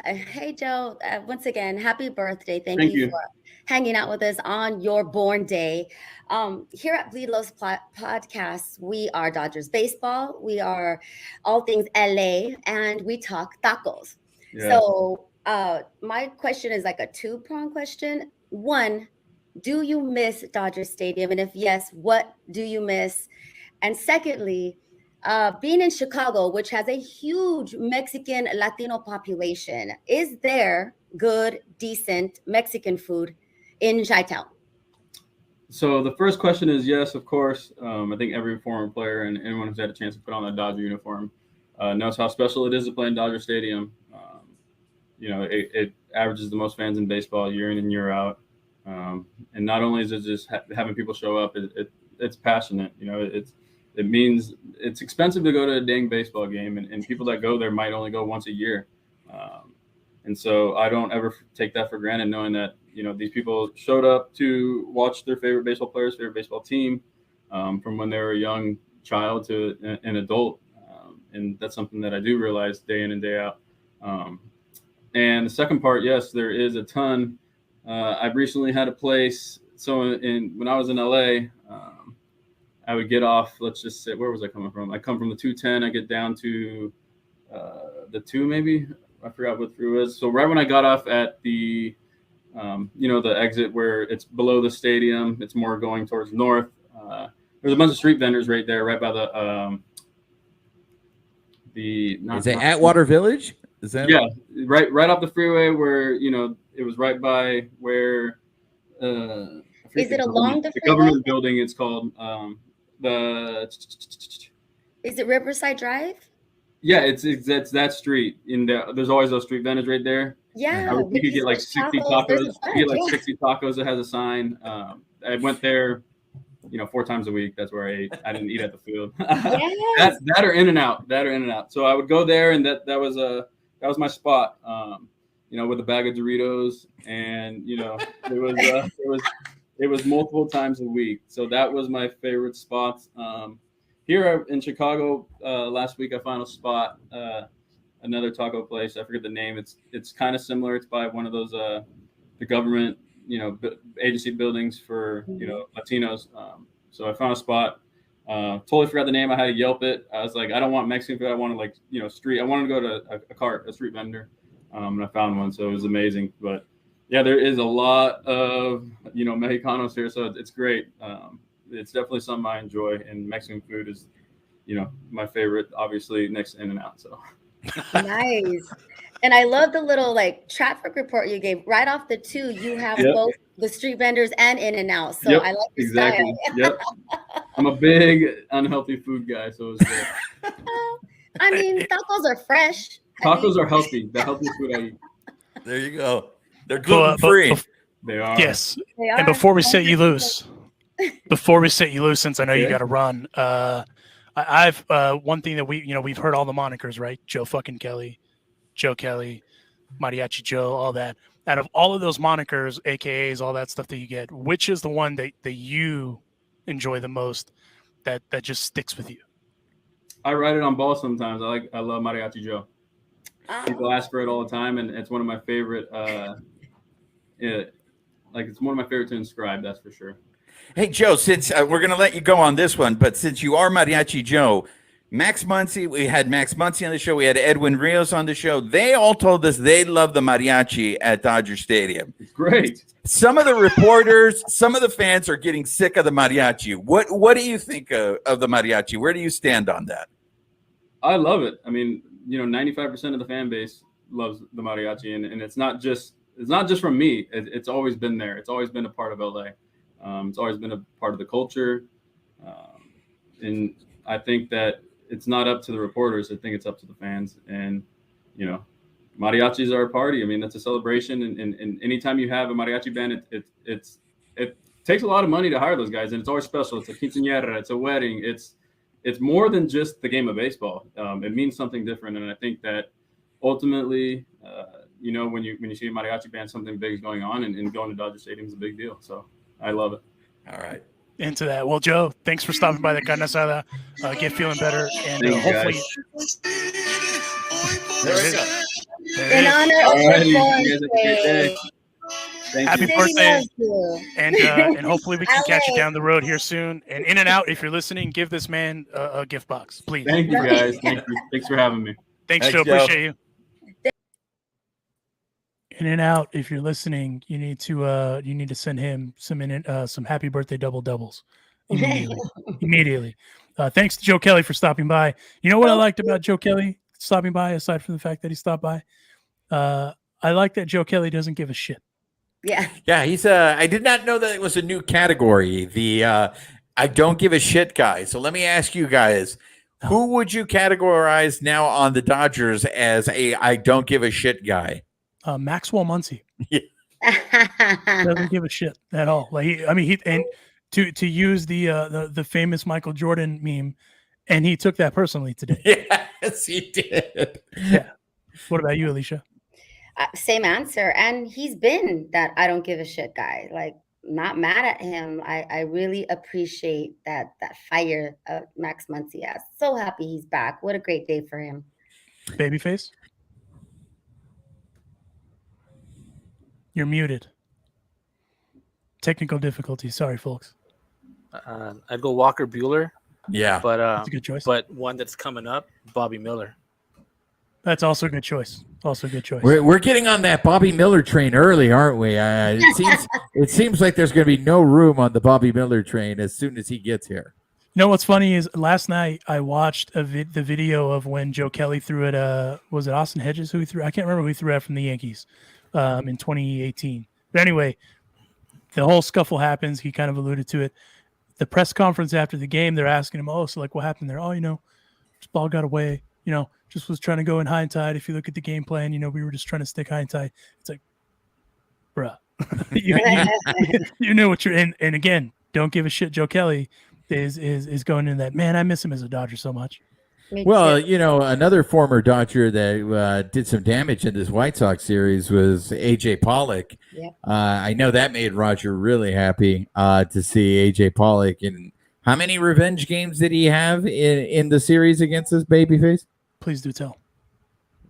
Hey, Joe. Once again, happy birthday. Thank you for hanging out with us on your born day. Here at Bleed Los Podcasts, we are Dodgers baseball. We are all things LA, and we talk tacos. Yeah. So my question is like a two-pronged question. One, do you miss Dodger Stadium? And if yes, what do you miss? And secondly, being in Chicago, which has a huge Mexican Latino population, is there good, decent Mexican food in Chi-Town? So the first question is yes, of course. I think every former player and anyone who's had a chance to put on a Dodger uniform knows how special it is to play in Dodger Stadium. It averages the most fans in baseball year in and year out. And not only is it just having people show up, it's passionate. It means it's expensive to go to a dang baseball game, and people that go there might only go once a year. And so I don't ever take that for granted, knowing that, these people showed up to watch their favorite baseball players, favorite baseball team, from when they were a young child to an adult. And that's something that I do realize day in and day out. And the second part, yes, there is a ton. I've recently had a place. So when I was in LA, I would get off, let's just say, where was I coming from? I come from the 210. I get down to the 2 maybe. I forgot what through is. So right when I got off at the, the exit where it's below the stadium, it's more going towards north. There's a bunch of street vendors right there, right by the is it Atwater Village? Is that right off the freeway where it was right by where is it along the government building? It's called the Is it Riverside Drive? Yeah, it's that street. There's always those street vendors right there. Yeah. You could get like 60 tacos. You get like 60 tacos that has a sign. I went there, 4 times a week. That's where I ate. I didn't eat at the field. Yes. that or In-N-Out. So I would go there, and that was my spot. With a bag of Doritos, and it was multiple times a week. So that was my favorite spot. Here in Chicago, last week I found a spot, another taco place. I forget the name. It's kind of similar. It's by one of those the government agency buildings for Latinos. So I found a spot. Totally forgot the name. I had to Yelp it. I was like, I don't want Mexican food. I wanted street. I wanted to go to a street vendor, and I found one. So it was amazing. But yeah, there is a lot of Mexicanos here, so it's great. It's definitely something I enjoy, and Mexican food is, my favorite, obviously next to In-N-Out. So nice. And I love the little traffic report you gave. Right off the 2, you have both the street vendors and In-N-Out. So I like the exactly. style. Yep. I'm a big unhealthy food guy, so it's good. I mean, tacos are fresh. Tacos are healthy. The healthiest food I eat. There you go. They're gluten free. They are. Yes. They are. And before we set you loose, since I know you got to run, I've one thing that we've heard all the monikers, right? Joe fucking Kelly, Joe Kelly, Mariachi Joe, all that. Out of all of those monikers, AKAs, all that stuff that you get, which is the one that you enjoy the most, that just sticks with you? I write it on ball sometimes. I love Mariachi Joe. Oh. People ask for it all the time, and it's one of my favorite. It's one of my favorite to inscribe. That's for sure. Hey, Joe, since we're going to let you go on this one, but since you are Mariachi Joe, Max Muncie, we had Max Muncie on the show. We had Edwin Rios on the show. They all told us they love the mariachi at Dodger Stadium. It's great. Some of the reporters, some of the fans are getting sick of the mariachi. What do you think of the mariachi? Where do you stand on that? I love it. I mean, 95% of the fan base loves the mariachi, and it's not just from me. It's always been there. It's always been a part of LA. It's always been a part of the culture, and I think that it's not up to the reporters. I think it's up to the fans. And mariachis are a party. I mean, that's a celebration, and anytime you have a mariachi band, it takes a lot of money to hire those guys, and it's always special. It's a quinceañera, it's a wedding, it's more than just the game of baseball. It means something different, and I think that ultimately, when you see a mariachi band, something big is going on, and going to Dodger Stadium is a big deal. So I love it. All right. Into that. Well, Joe, thanks for stopping by the Carne Asada. Get feeling better, and hopefully. There we go. In honor of your birthday. Happy birthday, and hopefully we can catch you down the road here soon. And In-N-Out, if you're listening, give this man a gift box, please. Thank you, guys. Thank you. Thanks for having me. Thanks, Joe. Appreciate you. In-N-Out, if you're listening, you need to send him some happy birthday doubles immediately. Thanks to Joe Kelly for stopping by. You know what I liked about Joe Kelly stopping by, aside from the fact that he stopped by? I like that Joe Kelly doesn't give a shit. Yeah, he's I did not know that it was a new category, the I don't give a shit guy. So let me ask you guys, who would you categorize now on the Dodgers as a I don't give a shit guy? Maxwell Muncie. Yeah. Doesn't give a shit at all. To use the famous Michael Jordan meme, and he took that personally today. Yes, he did. Yeah. What about you, Alicia? Same answer. And he's been that I don't give a shit guy. Like, not mad at him. I really appreciate that fire Max Muncie has. So happy he's back. What a great day for him. Babyface? You're muted. Technical difficulties. Sorry, folks. I'd go Walker Buehler. Yeah. But that's a good choice. But one that's coming up, Bobby Miller. That's also a good choice. Also a good choice. We're getting on that Bobby Miller train early, aren't we? It seems like there's going to be no room on the Bobby Miller train as soon as he gets here. You know what's funny is last night I watched the video of when Joe Kelly threw it. Was it Austin Hedges who he threw? I can't remember who he threw at from the Yankees in 2018. But anyway, the whole scuffle happens. He kind of alluded to it. The press conference after the game, they're asking him, "Oh, so like what happened there?" "Oh, This ball got away. Just was trying to go in high and tight. If you look at the game plan, we were just trying to stick high and tight. It's like, bruh, you know what you're in. And again, don't give a shit. Joe Kelly is going in that, man, I miss him as a Dodger so much. Well, another former Dodger that did some damage in this White Sox series was AJ Pollock. Yep. I know that made Roger really happy to see AJ Pollock. And how many revenge games did he have in the series against this babyface? Please do tell.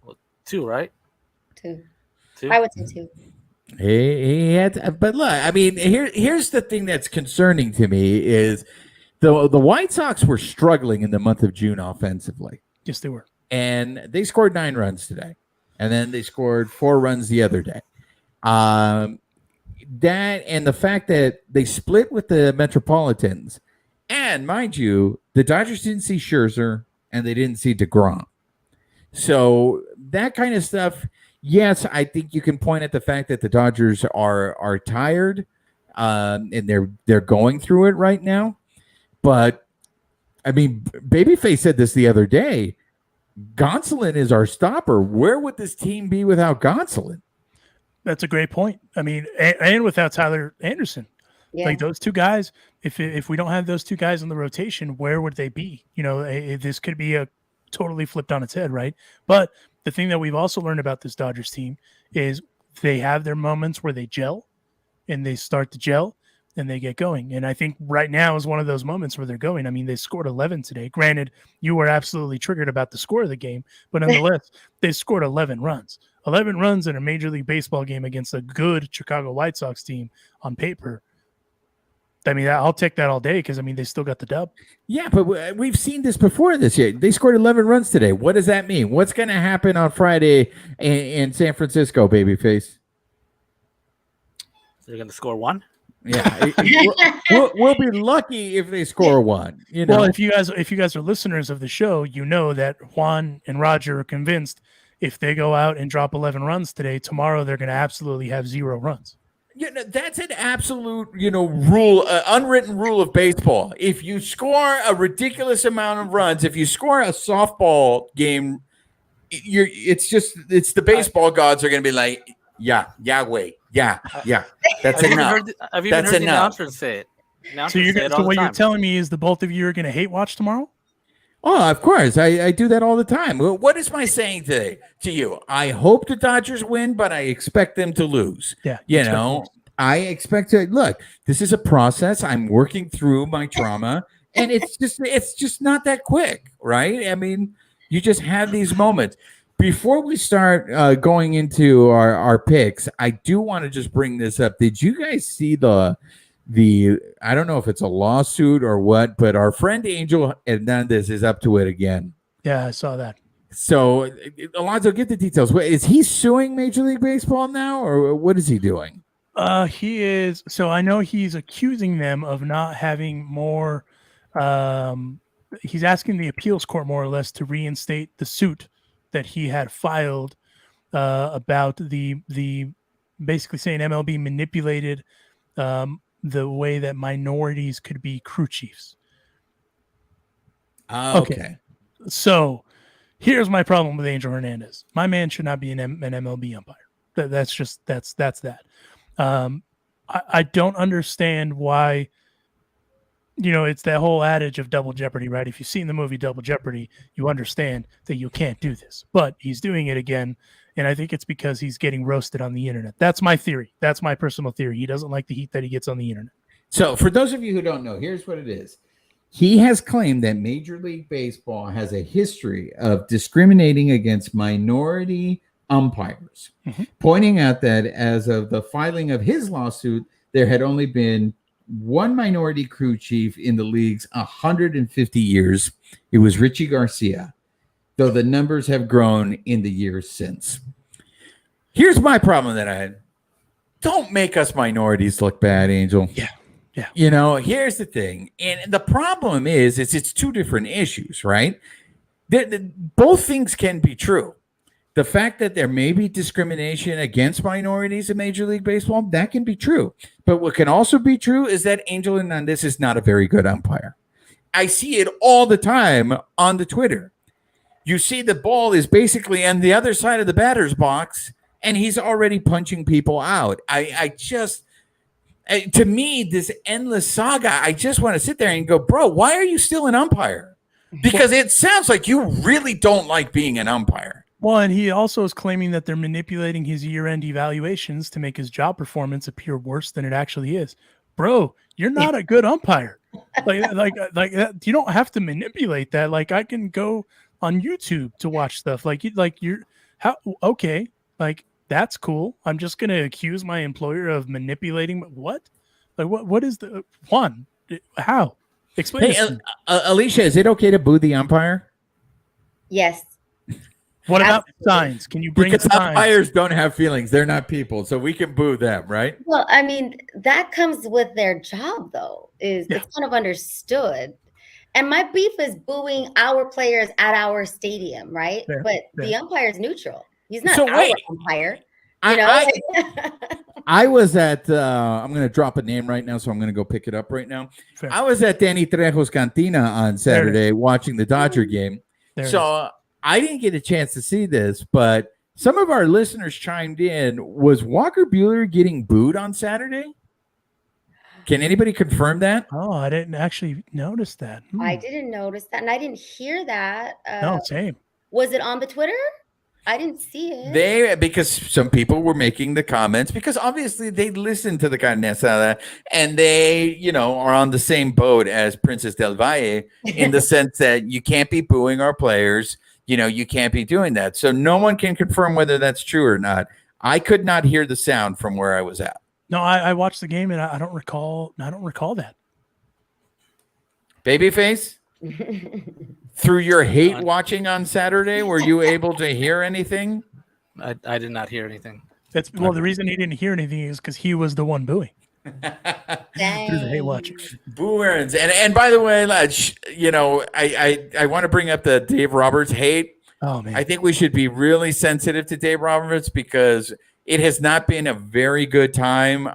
Well, 2, right? 2. Two? I would say 2. He had, but look, I mean, here's the thing that's concerning to me is the White Sox were struggling in the month of June offensively. Yes, they were. And they scored 9 runs today. And then they scored 4 runs the other day. That and the fact that they split with the Metropolitans. And mind you, the Dodgers didn't see Scherzer and they didn't see DeGrom. So that kind of stuff, yes, I think you can point at the fact that the Dodgers are tired and they're going through it right now. But, I mean, Babyface said this the other day. Gonsolin is our stopper. Where would this team be without Gonsolin? That's a great point. I mean, and without Tyler Anderson. Yeah. Like those 2 guys, if we don't have those 2 guys in the rotation, where would they be? This could be a totally flipped on its head, right? But the thing that we've also learned about this Dodgers team is they have their moments where they gel and they start to gel and they get going. And I think right now is one of those moments where they're going. I mean, they scored 11 today. Granted, you were absolutely triggered about the score of the game, but nonetheless, they scored 11 runs. 11 runs in a Major League Baseball game against a good Chicago White Sox team on paper. I mean, I'll take that all day because, I mean, they still got the dub. Yeah, but we've seen this before this year. They scored 11 runs today. What does that mean? What's going to happen on Friday in San Francisco, Babyface? They're going to score 1? Yeah. we'll be lucky if they score 1. Well, if you guys are listeners of the show, you know that Juan and Roger are convinced if they go out and drop 11 runs today, tomorrow they're going to absolutely have 0 runs. That's an absolute, rule, unwritten rule of baseball. If you score a ridiculous amount of runs, if you score a softball game, it's the baseball gods are going to be like, yeah, Yahweh, yeah, that's enough. I've even heard the announcers say it. So what you're telling me is the both of you are going to hate watch tomorrow? Oh, of course. I do that all the time. What is my saying today to you? I hope the Dodgers win, but I expect them to lose. Yeah. I expect to look. This is a process. I'm working through my trauma, and it's just not that quick, right? I mean, you just have these moments. Before we start going into our picks, I do want to just bring this up. Did you guys see the I don't know if it's a lawsuit or what, but our friend Angel Hernandez is up to it again. Yeah, I saw that. So, Alonzo, get the details. Is he suing Major League Baseball now, or what is he doing? He is. So I know he's accusing them of not having more. He's asking the appeals court more or less to reinstate the suit that he had filed about the basically saying MLB manipulated the way that minorities could be crew chiefs. Okay. So here's my problem with Angel Hernandez. My man should not be an MLB umpire. That's that. I don't understand why, it's that whole adage of double jeopardy, right? If you've seen the movie Double Jeopardy, you understand that you can't do this, but he's doing it again. And I think it's because he's getting roasted on the internet. That's my theory. That's my personal theory. He doesn't like the heat that he gets on the internet. So for those of you who don't know, here's what it is. He has claimed that Major League Baseball has a history of discriminating against minority umpires, pointing out that as of the filing of his lawsuit, there had only been one minority crew chief in the league's 150 years. It was Richie Garcia, though the numbers have grown in the years since. Here's my problem that I had. Don't make us minorities look bad, Angel. Yeah. Here's the thing. And the problem is it's 2 different issues, right? Both things can be true. The fact that there may be discrimination against minorities in Major League Baseball, that can be true. But what can also be true is that Angel Hernandez is not a very good umpire. I see it all the time on the Twitter. you see the ball is basically on the other side of the batter's box, and he's already punching people out. To me, this endless saga, I just want to sit there and go, bro, why are you still an umpire? Because it sounds like you really don't like being an umpire. Well, and he also is claiming that they're manipulating his year-end evaluations to make his job performance appear worse than it actually is. Bro, you're not a good umpire. Like you don't have to manipulate that. Like, I can go on YouTube to watch stuff. Okay, like, that's cool. I'm just gonna accuse my employer of manipulating. What? Like, what is the Juan? How? Explain. Hey, this to me. Alicia, is it okay to boo the umpire? Yes. What about signs? Can you bring Because signs? umpires don't have feelings. They're not people, so we can boo them, right? Well, I mean, that comes with their job, though. It's kind of understood. And my beef is booing our players at our stadium, right? Fair, but fair. the umpire's neutral. He's not So our wait. umpire. You know? I was at, I'm going to drop a name right now, so I'm going to go pick it up right now. Fair. I was at Danny Trejo's Cantina on Saturday watching the Dodger game. There it So I didn't get a chance to see this, but some of our listeners chimed in. Was Walker Buehler getting booed on Saturday? Can anybody confirm that? Oh, I didn't actually notice that. I didn't notice that, and I didn't hear that. No, same. Was it on the Twitter? I didn't see it. Because some people were making the comments, because obviously they listen to the Carne Asada and they, are on the same boat as Princess Del Valle in the sense that you can't be booing our players. You can't be doing that. So no one can confirm whether that's true or not. I could not hear the sound from where I was at. No, I watched the game and I don't recall. I don't recall that. Babyface, through your hate watching on Saturday, were you able to hear anything? I did not hear anything. The reason he didn't hear anything is because he was the one booing. Through the hate watching. Booers. And by the way, lads, I want to bring up the Dave Roberts hate. Oh man, I think we should be really sensitive to Dave Roberts because it has not been a very good time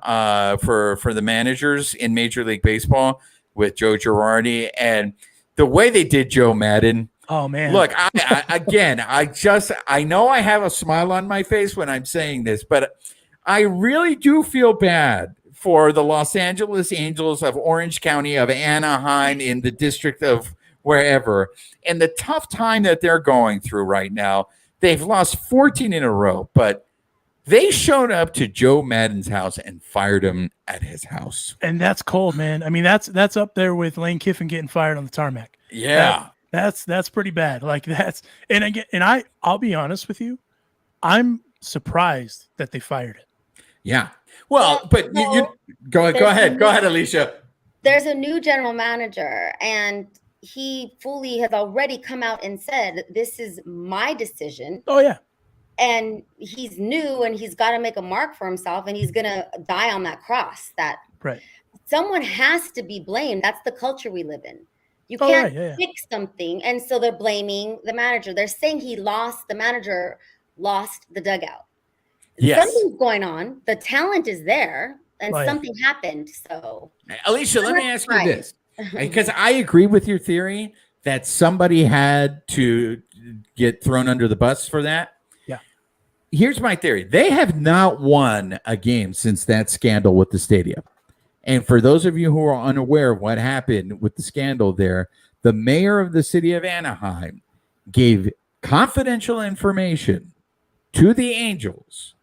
for the managers in Major League Baseball with Joe Girardi and the way they did Joe Madden. Oh man! Look, I know I have a smile on my face when I'm saying this, but I really do feel bad for the Los Angeles Angels of Orange County, of Anaheim, in the district of wherever, and the tough time that they're going through right now. They've lost 14 in a row, but they showed up to Joe Madden's house and fired him at his house. And that's cold, man. I mean, that's up there with Lane Kiffin getting fired on the tarmac. Yeah. That's pretty bad. Like I'll be honest with you. I'm surprised that they fired it. Yeah. Well, but you go ahead, Alicia. There's a new general manager, and he fully has already come out and said, "This is my decision." Oh yeah. And he's new, and he's got to make a mark for himself, and he's gonna die on that cross. That Right. Someone has to be blamed. That's the culture we live in. You can't fix something, and so they're blaming the manager. They're saying the manager lost the dugout. Yes. Something's going on. The talent is there, and something happened. So, Alicia, let me ask you this, because I agree with your theory that somebody had to get thrown under the bus for that. Yeah. Here's my theory. They have not won a game since that scandal with the stadium. And for those of you who are unaware of what happened with the scandal there, the mayor of the city of Anaheim gave confidential information to the Angels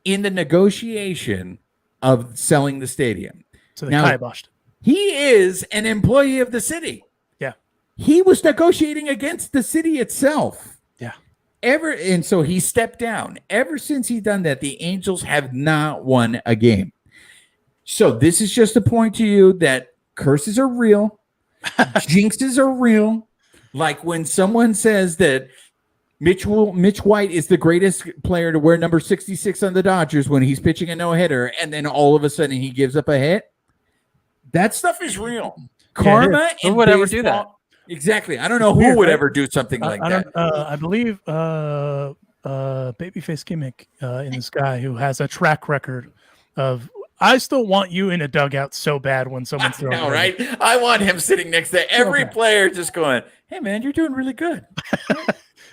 in the negotiation of selling the stadium. So they Now, kiboshed. he is an employee of the city. Yeah. He was negotiating against the city itself. Yeah. And so he stepped down. Ever since he done that, the Angels have not won a game. So this is just a point to you that curses are real, jinxes are real. Like when someone says that Mitch White is the greatest player to wear number 66 on the Dodgers when he's pitching a no-hitter, and then all of a sudden he gives up a hit. That stuff is real. Karma. Who would ever do that? Exactly. I don't know who would ever do something like that. I believe Babyface Gimmick in the Sky, who has a track record of I still want you in a dugout so bad when someone's throwing. No, right? I want him sitting next to every Okay. player, just going, "Hey, man, you're doing really good.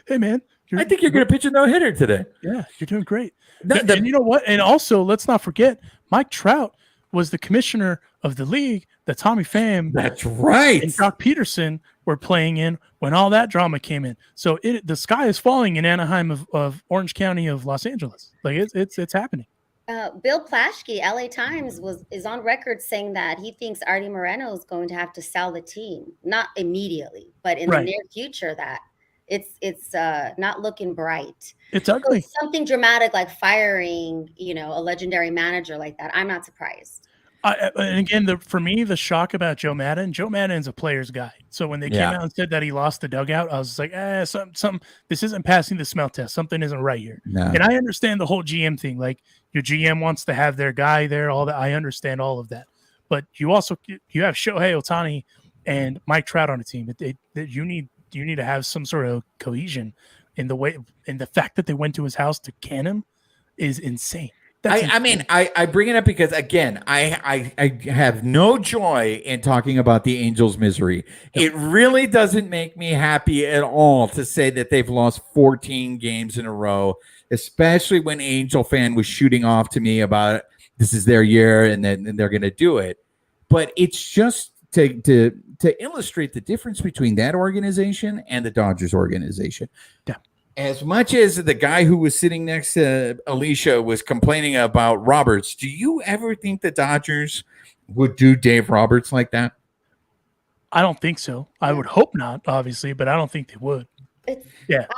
Hey, man. I think you're going to pitch a no-hitter today." Yeah, you're doing great. The- And you know what? And also, let's not forget, Mike Trout was the commissioner of the league that Tommy Pham That's right. and Jock Peterson were playing in when all that drama came in. So the sky is falling in Anaheim of Orange County of Los Angeles. Like it's happening. Bill Plaschke, LA Times, is on record saying that he thinks Artie Moreno is going to have to sell the team, not immediately, but in the near future. That it's not looking bright. It's ugly. So something dramatic like firing, a legendary manager like that. I'm not surprised. And again, for me, the shock about Joe Maddon's a player's guy. So when they came out and said that he lost the dugout, I was like, something. This isn't passing the smell test. Something isn't right here. No. And I understand the whole GM thing. Like your GM wants to have their guy there, all that. I understand all of that. But you have Shohei Ohtani and Mike Trout on a team. You need to have some sort of cohesion in the way, and the fact that they went to his house to can him is insane. I bring it up because, again, I have no joy in talking about the Angels' misery. It really doesn't make me happy at all to say that they've lost 14 games in a row, especially when Angel fan was shooting off to me about this is their year and then they're going to do it. But it's just to illustrate the difference between that organization and the Dodgers organization. Yeah. As much as the guy who was sitting next to Alicia was complaining about Roberts, do you ever think the Dodgers would do Dave Roberts like that? I don't think so. I would hope not, obviously, but I don't think they would. It's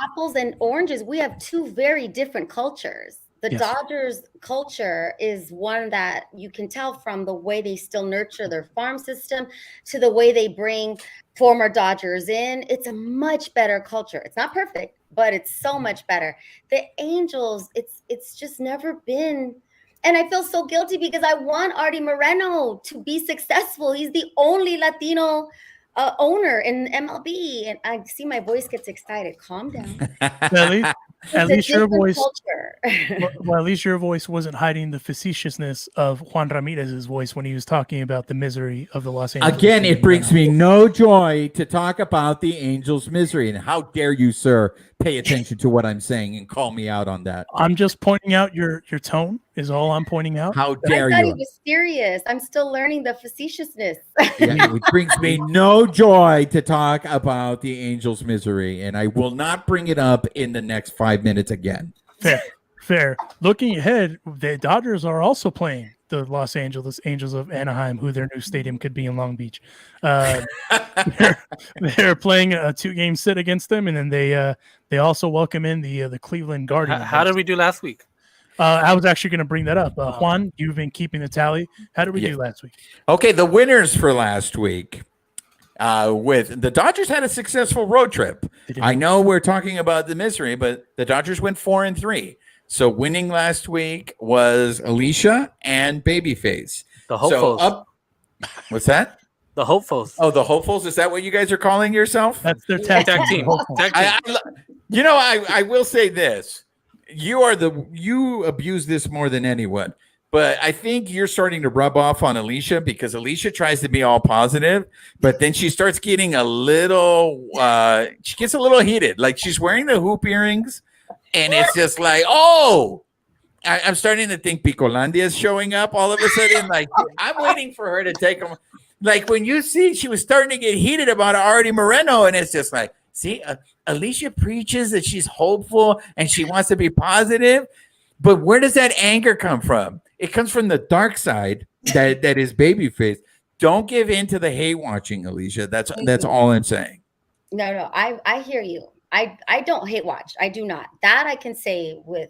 apples and oranges. We have two very different cultures. The Dodgers culture is one that you can tell from the way they still nurture their farm system to the way they bring former Dodgers in. It's a much better culture. It's not perfect, but it's so much better. The Angels, it's just never been. And I feel so guilty because I want Artie Moreno to be successful. He's the only Latino owner in MLB. And I see my voice gets excited. Calm down. At least your voice. Culture. Well, at least your voice wasn't hiding the facetiousness of Juan Ramirez's voice when he was talking about the misery of the Los Angeles. Again, it brings me no joy to talk about the Angels' misery. And how dare you, sir, pay attention to what I'm saying and call me out on that. I'm just pointing out your tone is all I'm pointing out. How dare I thought you? he was serious. I'm still learning the facetiousness. Yeah, it brings me no joy to talk about the Angels' misery, and I will not bring it up in the next 5 minutes again. Fair. Looking ahead, the Dodgers are also playing the Los Angeles Angels of Anaheim, who their new stadium could be in Long Beach. They're playing a 2-game sit against them, and then they also welcome in the Cleveland Guardians. How did we do last week? I was actually going to bring that up. Juan, you've been keeping the tally. How did we do last week? Okay, the winners for last week. With the Dodgers had a successful road trip. I know we're talking about the misery, but the Dodgers went 4-3. So winning last week was Alicia and Babyface. The hopefuls. What's that? The hopefuls. Oh, the hopefuls. Is that what you guys are calling yourself? That's their tag team. I will say this. You abuse this more than anyone. But I think you're starting to rub off on Alicia because Alicia tries to be all positive, but then she starts getting a little she gets a little heated. Like she's wearing the hoop earrings, and it's just like, I'm starting to think Picolandia is showing up all of a sudden. Like I'm waiting for her to take them. Like when you see she was starting to get heated about Artie Moreno, and it's just like, see, Alicia preaches that she's hopeful and she wants to be positive. But where does that anger come from? It comes from the dark side that is Babyface. Don't give in to the hate watching, Alicia. That's all I'm saying. No, I hear you. I don't hate watch. I do not. That I can say with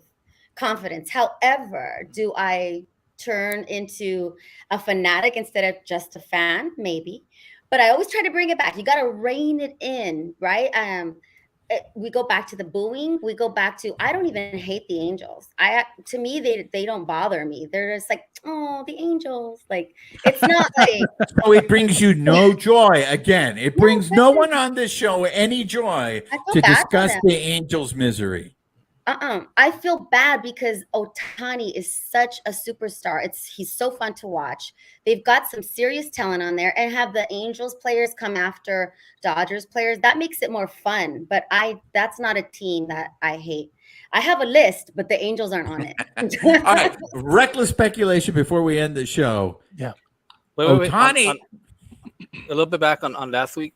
confidence. However, do I turn into a fanatic instead of just a fan? Maybe. But I always try to bring it back. You got to rein it in, right? We go back to the booing. We go back to, I don't even hate the Angels. To me, they don't bother me. They're just like, oh, the Angels. Like, it's not like. So it brings you no joy. Again, it brings no one on this show any joy to discuss the Angels' misery. I feel bad because Ohtani is such a superstar. He's so fun to watch. They've got some serious talent on there, and have the Angels players come after Dodgers players. That makes it more fun. But that's not a team that I hate. I have a list, but the Angels aren't on it. All right, reckless speculation before we end the show. Yeah. Wait. Ohtani. A little bit back on last week.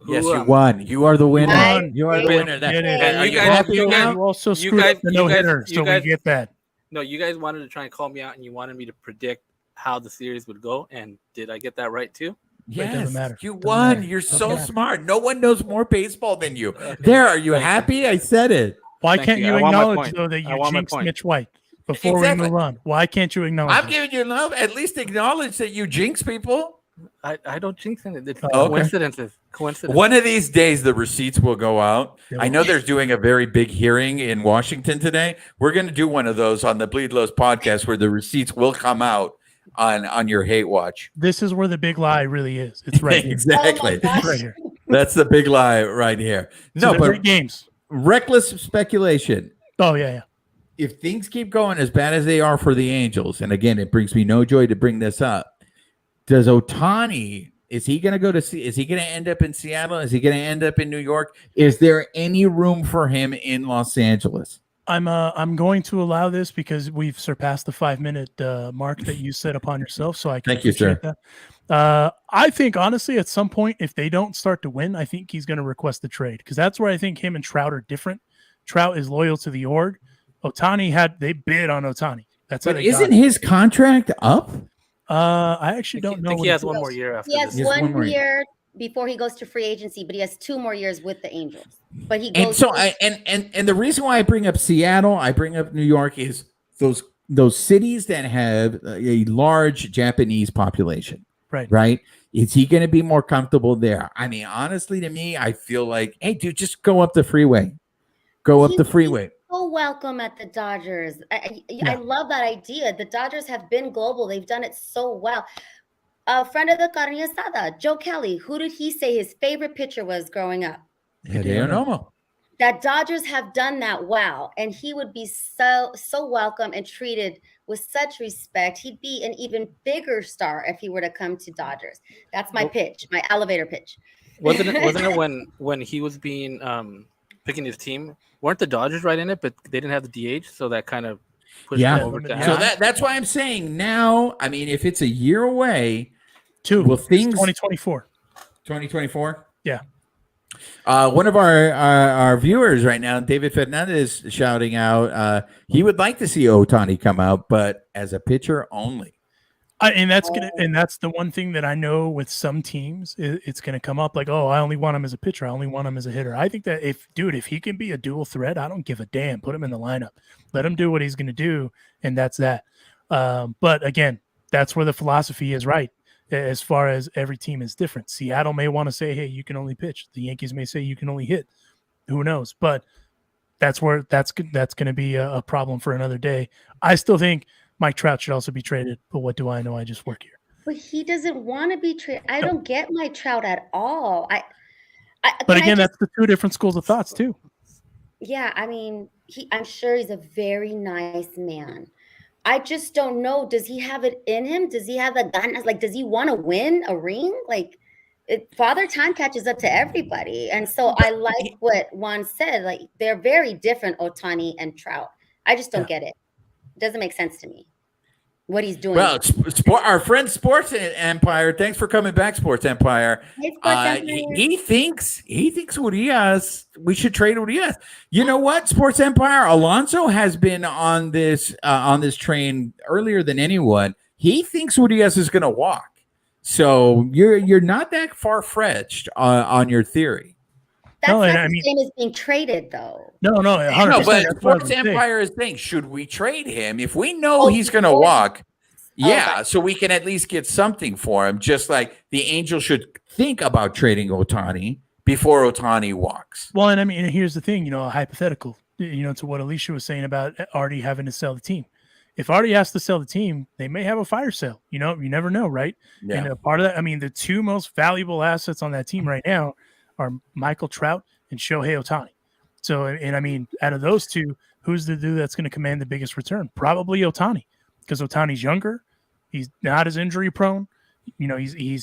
Yes, you won. You are the winner. You are the Get winner. And you happy now? You also screwed up the no-hitter, so we get that. No, you guys wanted to try and call me out, and you wanted me to predict how the series would go. And did I get that right too? It doesn't matter. You Doesn't won. matter. You're Doesn't so matter. smart. No one knows more baseball than you. There, are you happy? I said it. Why Thank can't you. you I want my acknowledge, point. though, that I you want my jinxed point. Mitch White before Exactly. we move on? Why can't you acknowledge I'm it? giving you love. At least acknowledge that you jinx people. I don't jinx anything. It's Okay. coincidences. One of these days, the receipts will go out. They I will. know there's doing a very big hearing in Washington today. We're going to do one of those on the Bleed Lows podcast where the receipts will come out on your hate watch. This is where the big lie really is. It's right here. Exactly. Oh my It's right here. That's the big lie right here. So No, they're but great games. reckless speculation. Oh, yeah. If things keep going as bad as they are for the Angels, and again, it brings me no joy to bring this up. Does Ohtani, is he going to is he going to end up in Seattle? Is he going to end up in New York? Is there any room for him in Los Angeles? I'm going to allow this because we've surpassed the 5-minute mark that you set upon yourself. So I can Thank you, sir. appreciate that. I think honestly, at some point, if they don't start to win, I think he's going to request the trade because that's where I think him and Trout are different. Trout is loyal to the org. They bid on Ohtani. That's how But they got isn't it. his contract up? I actually don't know. I think what he has it one is. more year after He has this. Yes, one one more year. year before he goes to free agency, but he has 2 more years with the Angels. But he And goes. so and the reason why I bring up Seattle, I bring up New York is those cities that have a large Japanese population. Right. Right? Is he going to be more comfortable there? I mean, honestly, to me, I feel like, hey, dude, just go up the freeway. Go up the freeway. So welcome at the Dodgers. I Yeah. love that idea. The Dodgers have been global. They've done it so well. A friend of the Carne Asada, Joe Kelly, who did he say his favorite pitcher was growing up? Hideo Nomo. That Dodgers have done that well, and he would be so welcome and treated with such respect. He'd be an even bigger star if he were to come to Dodgers. That's my pitch, my elevator pitch. Wasn't it when he was being picking his team? Weren't the Dodgers right in it, but they didn't have the DH, so that kind of pushed Yeah. him over to Yeah. So have. that's why I'm saying now, I mean, if it's a year away, Two. Will It's things- 2024. 2024. Yeah. One of our viewers right now, David Fernandez, is shouting out he would like to see Ohtani come out, but as a pitcher only. And that's the one thing that I know with some teams, it's gonna come up like, oh, I only want him as a pitcher, I only want him as a hitter. I think that if he can be a dual threat, I don't give a damn. Put him in the lineup, let him do what he's gonna do, and that's that. But again, that's where the philosophy is right. As far as every team is different. Seattle may want to say, hey, you can only pitch. The Yankees may say you can only hit. Who knows? But that's where that's going to be a problem for another day. I still think Mike Trout should also be traded, but what do I know? I just work here. But he doesn't want to be traded. I don't get my Trout at all. But again, that's the two different schools of thoughts too. Yeah, I mean, I'm sure he's a very nice man. I just don't know. Does he have it in him? Does he have the ganas? Like, does he want to win a ring? Like, Father Time catches up to everybody. And so I like what Juan said. Like, they're very different, Ohtani and Trout. I just don't get it. It doesn't make sense to me what he's doing. Well, our friend Sports Empire, thanks for coming back, Sports Empire. Hey, Sports Empire. He thinks Urias, we should trade Urias. You know what, Sports Empire? Alonso has been on this train earlier than anyone. He thinks Urias is going to walk. So you're not that far-fetched on your theory. That's No, not and the I mean- same as being traded, though. No, 100%. No, but That's what I was Sports gonna say. Empire is saying, should we trade him? If we know Oh, he's going to before- walk, yeah, okay. so we can at least get something for him, just like the Angels should think about trading Ohtani before Ohtani walks. Well, and I mean, here's the thing, hypothetical, to what Alicia was saying about Artie having to sell the team. If Artie has to sell the team, they may have a fire sale. You never know, right? Yeah. And a part of that, I mean, the two most valuable assets on that team right now are Michael Trout and Shohei Ohtani. So, and I mean, out of those two, who's the dude that's going to command the biggest return? Probably Ohtani, because Ohtani's younger. He's not as injury prone. You know, he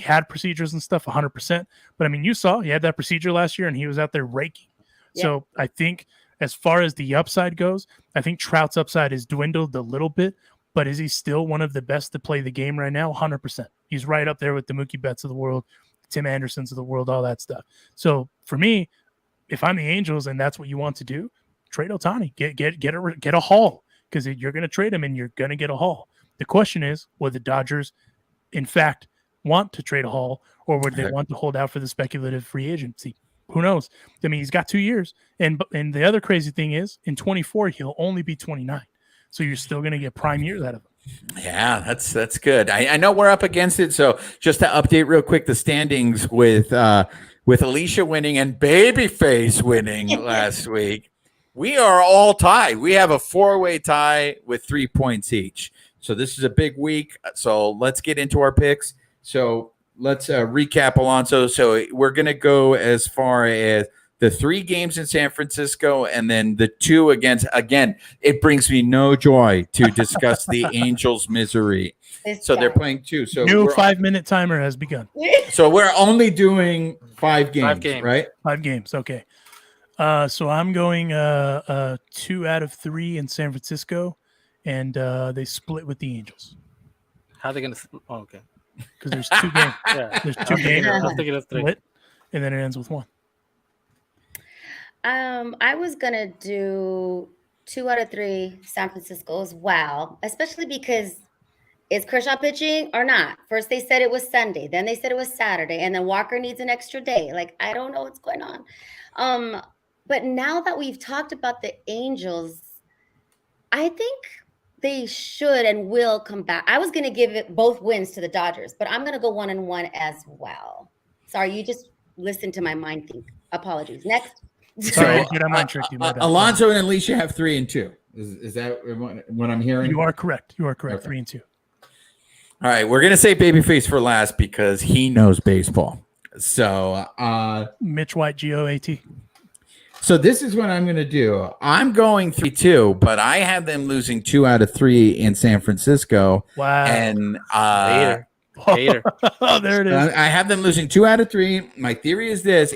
had procedures and stuff 100%. But I mean, you saw he had that procedure last year and he was out there raking. Yeah. So I think as far as the upside goes, I think Trout's upside has dwindled a little bit, but is he still one of the best to play the game right now? 100%. He's right up there with the Mookie Betts of the world, Tim Andersons of the world, all that stuff. So for me, if I'm the Angels and that's what you want to do, trade Ohtani, get a haul, because you're going to trade him and you're going to get a haul. The question is, will the Dodgers in fact want to trade a haul, or would they want to hold out for the speculative free agency? Who knows? I mean, he's got 2 years. And the other crazy thing is, in 24, he'll only be 29. So you're still going to get prime years out of him. Yeah, that's good. I know we're up against it. So just to update real quick, the standings with Alicia winning and Babyface winning last week, we are all tied. We have a 4-way tie with 3 points each. So this is a big week. So let's get into our picks. So let's recap, Alonso. So we're going to go as far as the 3 games in San Francisco and then the 2 against, again, it brings me no joy to discuss the Angels' misery. So they're playing 2. So new 5-minute timer has begun. So we're only doing 5 games, right? 5 games. Okay. So I'm going 2 out of 3 in San Francisco, and they split with the Angels. How are they going to? Oh, okay. Because there's 2 games. Yeah. There's 2 games. I was thinking of 3. Split, and then it ends with 1. I was gonna do 2 out of 3 San Francisco as well, especially because is Kershaw pitching or not? First they said it was Sunday, then they said it was Saturday, and then Walker needs an extra day. Like, I don't know what's going on. But now that we've talked about the Angels, I think they should and will come back. I was gonna give it both wins to the Dodgers, but I'm gonna go 1-1 as well. Sorry, you just listened to my mind think. Apologies. Next. Sorry, I mind tricked you. Alonso and Alicia have 3 and 2. Is that what I'm hearing? You are correct. Okay. 3 and 2. All right, we're gonna say Babyface for last because he knows baseball. So Mitch White, GOAT. So this is what I'm gonna do. I'm going 3-2, but I have them losing 2 out of 3 in San Francisco. Wow. And Hater. Oh, there it is. I have them losing 2 out of 3. My theory is this: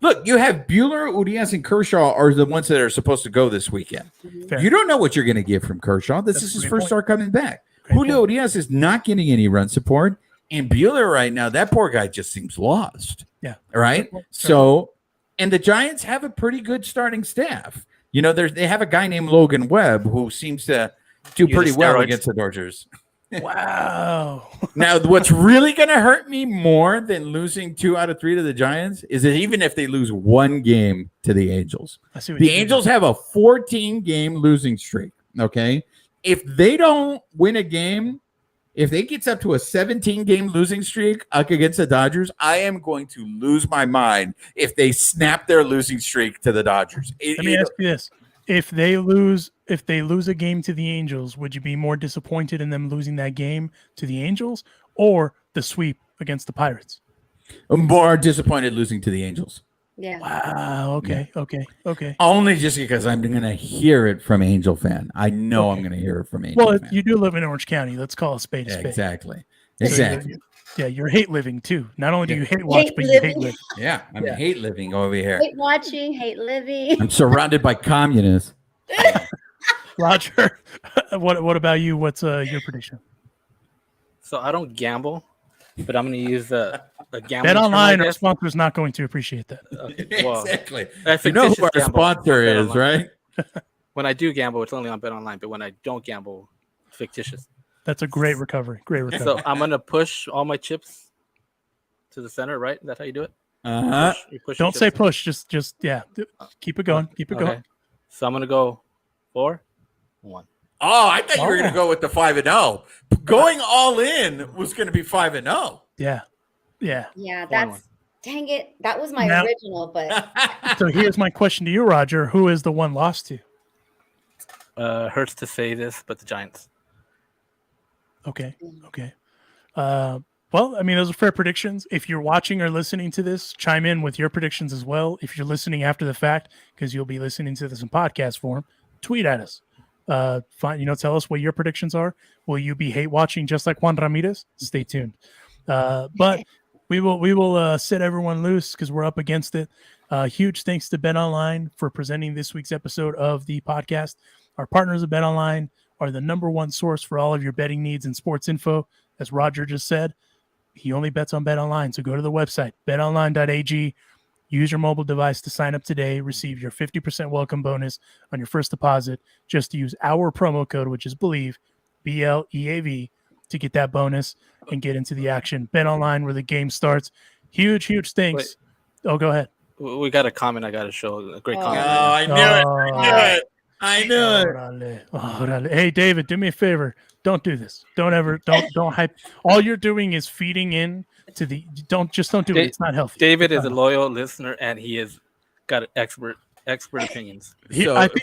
look, you have Buehler, Urias, and Kershaw are the ones that are supposed to go this weekend. Fair. You don't know what you're going to get from Kershaw. This is his first start coming back. Julio Urias is not getting any run support. And Buehler right now, that poor guy just seems lost. Yeah. Right? So, and the Giants have a pretty good starting staff. You know, they have a guy named Logan Webb who seems to do pretty well against the Dodgers. Wow. Now, what's really going to hurt me more than losing 2 out of 3 to the Giants is that even if they lose 1 game to the Angels, the Angels have a 14-game losing streak. Okay. If they don't win a game, if they get up to a 17-game losing streak against the Dodgers, I am going to lose my mind if they snap their losing streak to the Dodgers. Let me ask you this. If they lose a game to the Angels, would you be more disappointed in them losing that game to the Angels or the sweep against the Pirates? I'm more disappointed losing to the Angels. Yeah. Wow. Okay. Yeah. Okay. Only just because I'm going to hear it from Angel fan. I know I'm going to hear it from Angel fan. You do live in Orange County. Let's call a spade a spade. Exactly. Yeah, you're hate living too. Not only do you hate watch, but you hate living. Yeah, I'm hate living over here. Hate watching, hate living. I'm surrounded by communists. Roger, what about you? What's your prediction? So I don't gamble, but I'm going to use a gambling. Bet online, our sponsor is not going to appreciate that. Okay, well, exactly. You know who our sponsor is, right? When I do gamble, it's only on Bet Online, but when I don't gamble, fictitious. That's a great recovery. So I'm going to push all my chips to the center, right? That's how you do it? Uh-huh. Don't say push. Just keep it going. Keep it going. So I'm going to go 4-1. Oh, I thought you were going to go with the 5-0. Going all in was going to be 5-0. Yeah. That's dang it. That was my original, but so here's my question to you, Roger. Who is the one lost to? Hurts to say this, but the Giants. Okay. Well, I mean, those are fair predictions. If you're watching or listening to this, chime in with your predictions as well. If you're listening after the fact, because you'll be listening to this in podcast form, tweet at us. Tell us what your predictions are. Will you be hate watching just like Juan Ramirez? Stay tuned. But we will set everyone loose because we're up against it. Huge thanks to BetOnline for presenting this week's episode of the podcast. Our partners at BetOnline are the number one source for all of your betting needs and sports info. As Roger just said, he only bets on BetOnline. So go to the website, betonline.ag. Use your mobile device to sign up today. Receive your 50% welcome bonus on your first deposit. Just use our promo code, which is Believe, BLEAV, to get that bonus and get into the action. BetOnline, where the game starts. Huge thanks. Wait. Oh, go ahead. We got a comment I got to show. A great Oh, comment. I knew it. Orale. Hey, David, do me a favor. Don't do this. Don't hype. All you're doing is feeding in to the. Don't do it. It's not healthy. David is a loyal listener, and he has got expert opinions.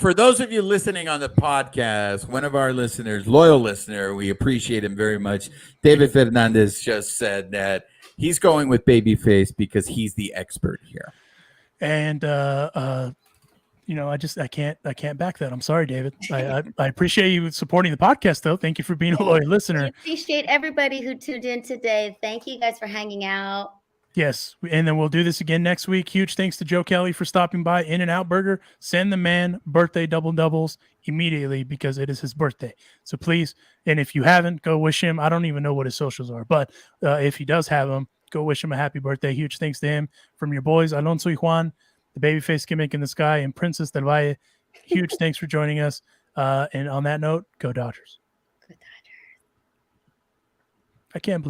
For those of you listening on the podcast, one of our listeners, loyal listener, we appreciate him very much. David Fernandez just said that he's going with Babyface because he's the expert here. And I can't back that. I'm sorry, David. I appreciate you supporting the podcast, though. Thank you for being a loyal listener. I appreciate everybody who tuned in today. Thank you guys for hanging out. Yes, and then we'll do this again next week. Huge thanks to Joe Kelly for stopping by. In-N-Out Burger, send the man birthday doubles immediately because it is his birthday. So please, and if you haven't, go wish him. I don't even know what his socials are, but if he does have them, go wish him a happy birthday. Huge thanks to him from your boys, Alonso y Juan, the babyface gimmick in the sky, and Princess del Valle. Huge thanks for joining us. And on that note, go Dodgers. Good Dodgers. I can't believe